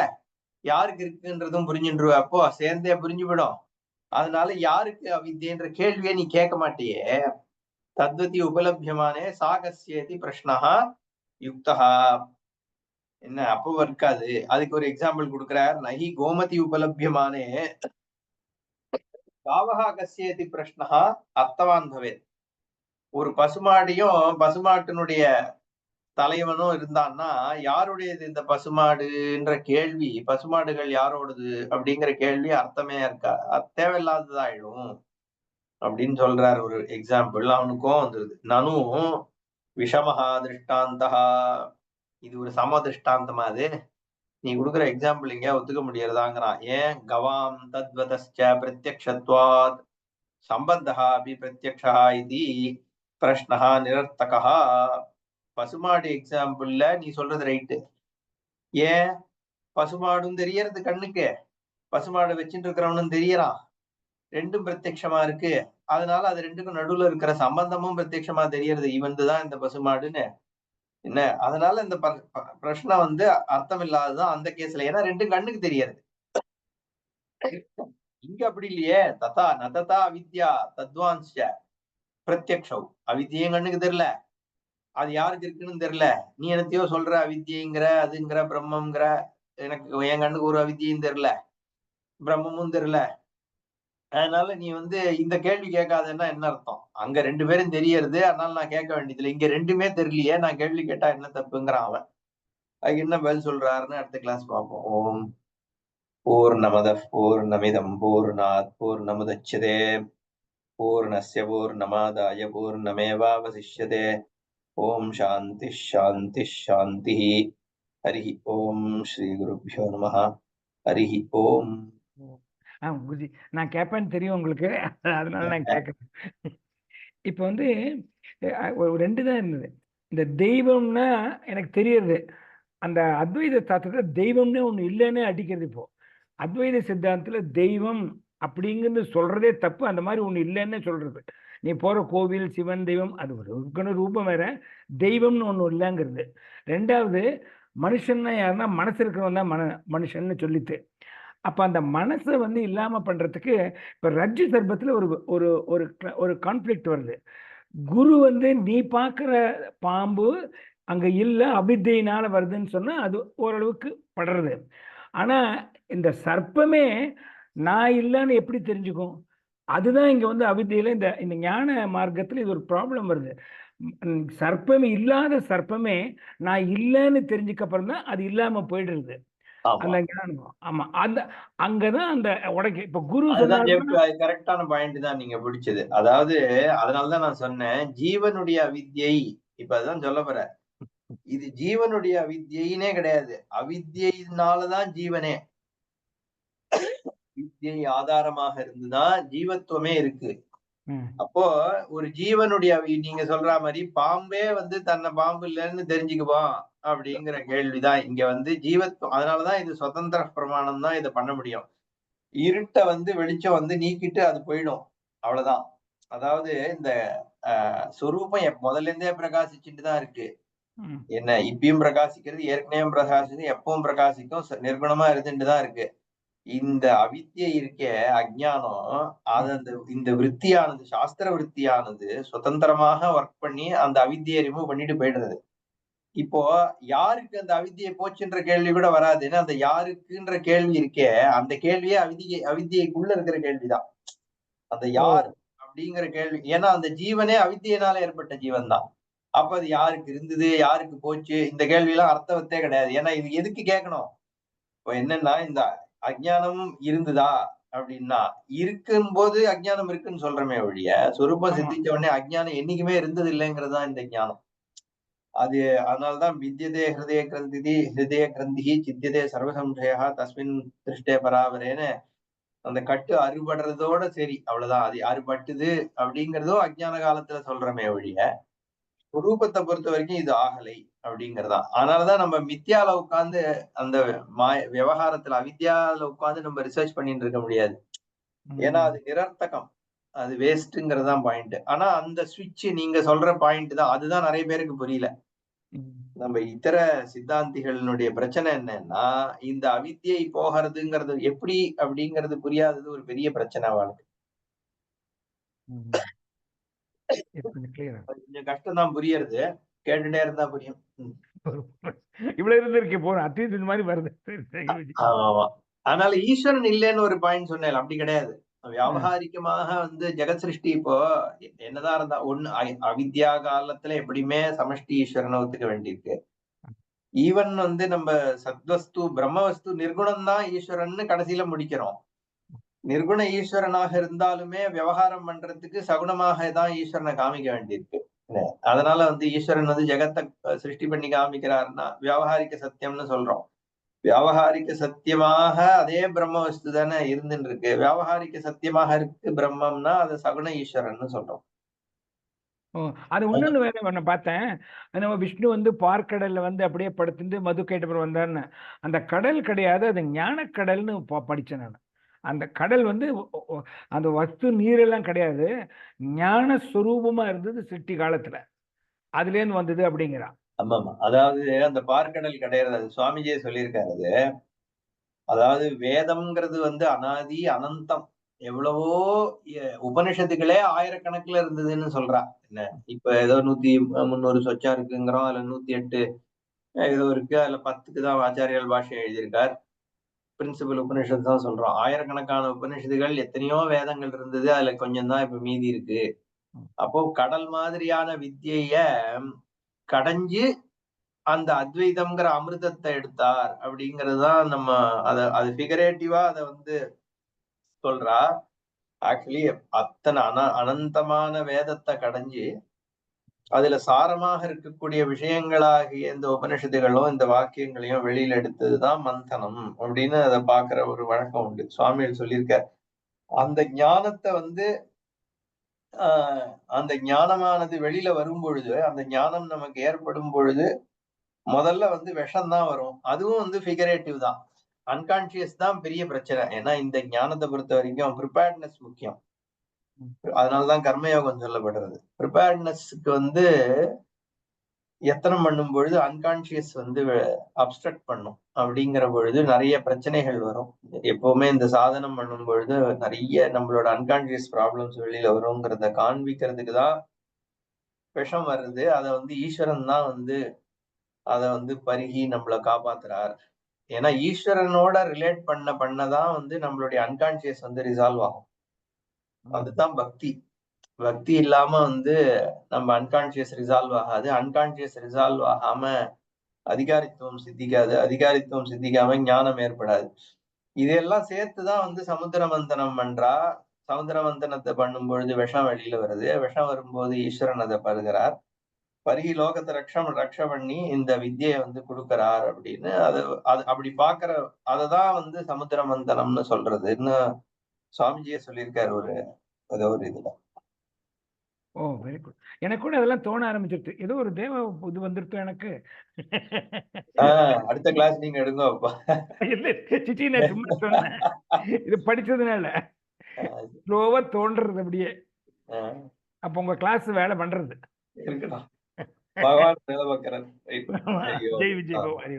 யாருக்கு இருக்குன்றதும் புரிஞ்சுருவ. அப்போ சேர்ந்தே புரிஞ்சுவிடும். அதனால யாருக்கு அவித்தியன்ற கேள்வியை நீ கேட்க மாட்டியே. தத்வதி உபலபியமானே சா கஸ்யேதி பிரஷ்னஹா யுக்தஹா. என்ன அப்போ இருக்காது. அதுக்கு ஒரு எக்ஸாம்பிள் கொடுக்கிறார். நஹி கோமதி உபலபியமானே காவஹா கஸ்யேதி பிரஷ்னஹா அர்த்தவான் பவேத். ஒரு பசுமாடியும் பசுமாட்டினுடைய தலைவனும் இருந்தான்னா யாருடையது இந்த பசுமாடுன்ற கேள்வி, பசுமாடுகள் யாரோடது அப்படிங்கிற கேள்வி அர்த்தமே இருக்கா, தேவையில்லாததாயிடும் அப்படின்னு சொல்றாரு ஒரு எக்ஸாம்பிள். அவனுக்கும் வந்துருது. நானும் விஷமஹா திருஷ்டாந்தா. இது ஒரு சம திருஷ்டாந்தமா? அது நீ கொடுக்குற எக்ஸாம்பிள் இங்க ஒத்துக்க முடியறதாங்கிறான். ஏன்? கவாம் தத்வதஸ்ச பிரத்யக்ஷத்வாத் சம்பந்தஹா அபி பிரத்யக்ஷா இது பிரஷ்னஹா நிரர்த்தகா. பசுமாடு எக்ஸாம்பிள்ல நீ சொல்றது ரைட்டு. ஏன்? பசுமாடும் தெரியறது கண்ணுக்கு, பசுமாடு வச்சுட்டு இருக்கிறவனும் தெரியறான், ரெண்டும் பிரத்யக்ஷமா இருக்கு. அதனால அது ரெண்டுக்கும் நடுவுல இருக்கிற சம்பந்தமும் பிரத்யக்ஷமா தெரியறது, இவன்தான் இந்த பசுமாடுன்னு. என்ன அதனால இந்த பிரச்சனை அர்த்தம் இல்லாததான் அந்த கேஸ்ல. ஏன்னா ரெண்டும் கண்ணுக்கு தெரியாது. இங்க அப்படி இல்லையே. ததா நததா அவித்யா தத்வான்ஷ பிரத்யக்ஷவ். அவித்தியும் கண்ணுக்கு தெரியல, அது யாருக்கு இருக்குன்னு தெரியல. நீ என்னத்தையோ சொல்ற, அவித்தியங்கிற அதுங்கிற பிரம்மங்கிற. எனக்கு என் கண்ணுக்கு ஒரு அவித்தியும் தெரியல, பிரம்மமும் தெரியல. அதனால நீ இந்த கேள்வி கேட்காதன்னா என்ன அர்த்தம்? அங்க ரெண்டு பேரும் தெரியறது, அதனால நான் கேட்க வேண்டியதில்லை. இங்க ரெண்டுமே தெரியலையே, நான் கேள்வி கேட்டா என்ன தப்புங்கிறான் அவன். அதுக்கு என்ன பதில் சொல்றாருன்னு அடுத்த கிளாஸ் பார்ப்போம். ஓம் பூர்ணமதః பூர்ணமிதம் பூர்ணாத் பூர்ணமுதச்யதே பூர்ணஸ்ய பூர்ணமாதாய பூர்ணமேவாவசிஷ்யதே. ஓம் சாந்தி சாந்தி சாந்தி. ஹரி ஓம். ஸ்ரீ குருப்யோ நமஹ. ஹரி ஓம். குருஜி, நான் கேட்பேன்னு தெரியும் உங்களுக்கு, அதனால நான் கேட்கறேன். இப்போ ஒரு ரெண்டு தான் இருந்தது. இந்த தெய்வம்னா எனக்கு தெரியறது, அந்த அத்வைத தத்துவத்தை தெய்வம்னே ஒண்ணு இல்லைன்னு அடிக்கிறது. இப்போ அத்வைத சித்தாந்தத்துல தெய்வம் அப்படிங்கிறது சொல்றதே தப்பு. அந்த மாதிரி ஒண்ணு இல்லைன்னு சொல்றது. நீ போற கோவில் சிவன் தெய்வம் அது ஒரு ரூபம் வேற, தெய்வம்னு ஒண்ணு இல்லைங்கிறது. ரெண்டாவது, மனுஷன்னா யாருன்னா மனசு இருக்கிறவன் தான் மனுஷன்னு சொல்லிட்டு. அப்ப அந்த மனசை இல்லாம பண்றதுக்கு இப்ப ரஜ்ஜு சர்பத்துல ஒரு ஒரு ஒரு கான்ஃபிளிக்ட் வருது. குரு நீ பார்க்குற பாம்பு அங்க இல்ல, அவித்தையினால வருதுன்னு சொன்னா அது ஓரளவுக்கு படுறது. ஆனா இந்த சர்ப்பமே நான் இல்லைன்னு எப்படி தெரிஞ்சுக்கும்? அதுதான் இங்க அவித்தையில இந்த ஞான மார்க்கத்துல இது ஒரு ப்ராப்ளம் வருது. சர்ப்பமே இல்லாத சர்ப்பமே நான் இல்லைன்னு தெரிஞ்சுக்கப்புறம் தான் அது இல்லாம போயிடுறது அந்த ஞானம். ஆமா, அந்த அங்கதான் அந்த உடைக்கு இப்ப குரு கரெக்டான பாயிண்ட் தான் நீங்க பிடிச்சது. அதாவது அதனாலதான் நான் சொன்னேன் ஜீவனுடைய அவித்யை. இப்ப அதுதான் சொல்ல போற. இது ஜீவனுடைய அவித்யினே கிடையாது, அவித்யினாலதான் ஜீவனே. வித்யை ஆதாரமாக இருந்துதான் ஜீவத்துவமே இருக்கு. அப்போ ஒரு ஜீவனுடைய நீங்க சொல்ற மாதிரி பாம்பே தன்னை பாம்பு இல்லைன்னு தெரிஞ்சுக்குவான் அப்படிங்கிற கேள்விதான் இங்க ஜீவத்துவம். அதனாலதான் இது சுதந்திர பிரமாணம் தான் இதை பண்ண முடியும். இருட்ட வெளிச்சம் நீக்கிட்டு அது போயிடும், அவ்வளவுதான். அதாவது இந்த சொரூபம் முதல்ல இருந்தே பிரகாசிச்சுட்டு தான் இருக்கு. என்ன இப்பயும் பிரகாசிக்கிறது, ஏற்கனவே பிரகாசிச்சு எப்பவும் பிரகாசிக்கும், நிர்குணமா இருந்துட்டு தான் இருக்கு. இந்த அவித்யை இருக்கே, அஜ்ஞானம், அது இந்த விற்த்தியானது, சாஸ்திர விற்த்தியானது சுதந்திரமாக ஒர்க் பண்ணி அந்த அவித்தியை ரிமூவ் பண்ணிட்டு போயிடுறது. இப்போ யாருக்கு அந்த அவித்தியை போச்சுன்ற கேள்வி கூட வராது. ஏன்னா அந்த யாருக்குன்ற கேள்வி இருக்கே, அந்த கேள்வியே அவித்தியைக்குள்ள இருக்கிற கேள்விதான். அந்த யார் அப்படிங்கிற கேள்வி. ஏன்னா அந்த ஜீவனே அவித்தியினால ஏற்பட்ட ஜீவன் தான். அப்ப அது யாருக்கு இருந்தது, யாருக்கு போச்சு, இந்த கேள்வி எல்லாம் அர்த்தவத்தே கிடையாது. ஏன்னா இது எதுக்கு கேட்கணும்? இப்போ என்னன்னா இந்த அஜ்ஞானம் இருந்ததா அப்படின்னா, இருக்கும்போது அஜ்ஞானம் இருக்குன்னு சொல்றமே ஒழிய, சொரூபம் ஆமா. சித்திச்ச உடனே அஜ்ஞானம் என்னைக்குமே இருந்தது இல்லைங்கிறதுதான் இந்த ஞானம். அது அதனாலதான் வித்யதே ஹிருதய கிரந்திஹி சித்தியதே சர்வசம்சயா தஸ்மின் திருஷ்டே பராவரேன்னு அந்த கட்டு அறுபடுறதோட சரி, அவ்வளவுதான். அது அறுபட்டுது அப்படிங்கிறதும் அஜ்ஞான காலத்துல சொல்றமே ஒழிய, ரூபத்தை பொறுத்த வரைக்கும் இது ஆகலை அப்படிங்கறதா. அதனாலதான் நம்ம மித்யால உட்கார்ந்து அந்த விவகாரத்துல அவித்யால உட்கார்ந்து நம்ம ரிசர்ச் பண்ணிட்டு இருக்க முடியாது. ஏன்னா அது நிரர்த்தகம், அது வேஸ்ட்ங்கிறதுதான் பாயிண்ட். ஆனா அந்த சுவிட்ச் நீங்க சொல்ற பாயிண்ட் தான், அதுதான் நிறைய பேருக்கு புரியல. நம்ம இதர சித்தாந்திகளினுடைய பிரச்சனை என்னன்னா, இந்த அவித்யை போகிறதுங்கிறது எப்படி அப்படிங்கிறது புரியாதது ஒரு பெரிய பிரச்சனை அவளுக்கு. கொஞ்சம் கஷ்டம் தான் புரியறது, கேட்டுட்டே இருந்தா புரியும். இவ்வளவு இருந்திருக்கு போறோம் அட்லீஸ்ட் இந்த மாதிரி வருது. ஆமா. அதனால ஈஸ்வரன் இல்லைன்னு ஒரு பாயிண்ட் சொன்னேன், அப்படி கிடையாது. வியாபகாரிகமாக வந்து ஜெகத் சிருஷ்டி இப்போ என்னதான் இருந்தா ஒண்ணு அவித்யா காலத்துல எப்படியுமே சமஷ்டி ஈஸ்வரனை ஒத்துக்க வேண்டியிருக்கு. ஈவன் வந்து நம்ம சத்வஸ்து பிரம்மவஸ்து நிர்குணம் தான் ஈஸ்வரன் கடைசியில முடிக்கிறோம். நிர்குண ஈஸ்வரனாக இருந்தாலுமே விவகாரம் பண்றதுக்கு சகுணமாக தான் ஈஸ்வரனை காமிக்க வேண்டியிருக்கு. அதனால வந்து ஈஸ்வரன் வந்து ஜெகத்தை சிருஷ்டி பண்ணி காமிக்கிறாருன்னா வியாபகாரிக சத்தியம்னு சொல்றோம். வியாபகாரிக சத்தியமாக அதே பிரம்ம வஸ்து தானே இருந்துட்டு இருக்கு. வியாபகாரிக சத்தியமாக இருக்கு பிரம்மம்னா அது சகுண ஈஸ்வரன் சொல்றோம். அது இன்னொன்னு வேற ஒண்ணு பார்த்தேன். நம்ம விஷ்ணு வந்து பார்க்கடல்ல வந்து அப்படியே படுத்துட்டு மது கேட்டவர் வந்தாருன்னு, அந்த கடல் கிடையாது, அது ஞானக்கடல்னு படிச்சேன் நான். அந்த கடல் வந்து அந்த வஸ்து நீரெல்லாம் கிடையாது, ஞான ஸ்வரூபமா இருந்தது சிருஷ்டி காலத்துல, அதுல இருந்து வந்தது அப்படிங்கிறான். ஆமாமா, அதாவது அந்த பார்க்கடல் கிடையாது, அது சுவாமிஜியே சொல்லியிருக்காரு. அது அதாவது வேதம்ங்கிறது வந்து அனாதி அனந்தம். எவ்வளவோ உபனிஷத்துக்களே ஆயிரக்கணக்குல இருந்ததுன்னு சொல்றா. என்ன இப்ப ஏதோ 300 சொச்சா இருக்குங்கிறோம், அதுல 108 ஏதோ இருக்கு, அதுல 10க்கு தான் ஆச்சாரியல் பாஷ்யம் எழுதியிருக்கார். பிரின்சிபல் உபனிஷத்து தான் சொல்றோம். ஆயிரக்கணக்கான உபனிஷத்துகள், எத்தனையோ வேதங்கள் இருந்தது, அதுல கொஞ்சம் தான் இப்ப மீதி இருக்கு. அப்போ கடல் மாதிரியான வித்தியைய கடைஞ்சு அந்த அத்வைதம்ங்கிற அமிர்தத்தை எடுத்தார் அப்படிங்கறதுதான் நம்ம அது ஃபிகரேட்டிவா அதை வந்து சொல்றா. ஆக்சுவலி அத்தனை அனந்தமான வேதத்தை கடைஞ்சு அதுல சாரமாக இருக்கக்கூடிய விஷயங்களாகிய இந்த உபனிஷத்துகளும் இந்த வாக்கியங்களையும் வெளியில எடுத்ததுதான் மந்தனம் அப்படின்னு அதை பாக்குற ஒரு வழக்கம் உண்டு. சுவாமிகள் சொல்லியிருக்கார். அந்த ஞானத்தை வந்து அந்த ஞானமானது வெளியில வரும் பொழுது, அந்த ஞானம் நமக்கு ஏற்படும் பொழுது முதல்ல வந்து விஷம் தான் வரும். அதுவும் வந்து ஃபிகரேட்டிவ் தான். அன்கான்சியஸ் தான் பெரிய பிரச்சனை. ஏன்னா இந்த ஞானத்தை பொறுத்த வரைக்கும் ப்ரிப்பேர்ட்னஸ் முக்கியம். அதனாலதான் கர்மயோகம் சொல்லப்படுறது. ப்ரிப்பேர்ட்னஸ்க்கு வந்து எத்தனை பண்ணும் பொழுது அன்கான்சியஸ் வந்து அப்ஸ்ட்ரக்ட் பண்ணும். அப்படிங்கிற பொழுது நிறைய பிரச்சனைகள் வரும். எப்பவுமே இந்த சாதனம் பண்ணும் பொழுது நிறைய நம்மளோட அன்கான்சியஸ் ப்ராப்ளம்ஸ் வெளியில வருங்கிறத காண்பிக்கிறதுக்கு தான் விஷம் வருது. அதை வந்து ஈஸ்வரன் தான் வந்து அதை வந்து பருகி நம்மளை காப்பாத்துறார். ஏன்னா ஈஸ்வரனோட ரிலேட் பண்ணதான் வந்து நம்மளுடைய அன்கான்சியஸ் வந்து ரிசால்வ் ஆகும். அதுதான் பக்தி. பக்தி இல்லாம வந்து நம்ம அன்கான்சியஸ் ரிசால்வ் ஆகாது. அன்கான்சியஸ் ரிசால்வ் ஆகாம அதிகாரித்துவம் சித்திக்காது. அதிகாரித்துவம் சித்திக்காம ஞானம் ஏற்படாது. இதெல்லாம் சேர்த்துதான் வந்து சமுத்திர மந்தனம் பண்றா. சமுத்திர மந்தனத்தை பண்ணும் பொழுது விஷம் வெளியில வருது. விஷம் வரும்போது ஈஸ்வரன் அதை பருகிறார். பருகி லோகத்தை ரக்ஷ பண்ணி இந்த வித்தியை வந்து கொடுக்கிறார் அப்படின்னு அது அப்படி பாக்குற அததான் வந்து சமுத்திர மந்தனம்னு சொல்றதுன்னு சுவாமிஜியே சொல்லியிருக்காரு ஒரு இதுல. ஓ வெரி குட். எனக்கு கூட அதெல்லாம் தோண ஆரம்பிச்சிருச்சு, ஏதோ ஒரு தேவ இது வந்துருத்தோம் எனக்கு. அடுத்த கிளாஸ் நீங்க எடுங்க அப்பா. சிச்சி நான் சும்மா சொன்னேன், இது படிச்சதுனால ஸ்லோவா தோன்றது அப்படியே. அப்ப உங்க கிளாஸ் வேலை பண்றது இருக்கட்டும். பகவான் வேலை பார்க்கிறார். ஜெய் விஜய் பவானி.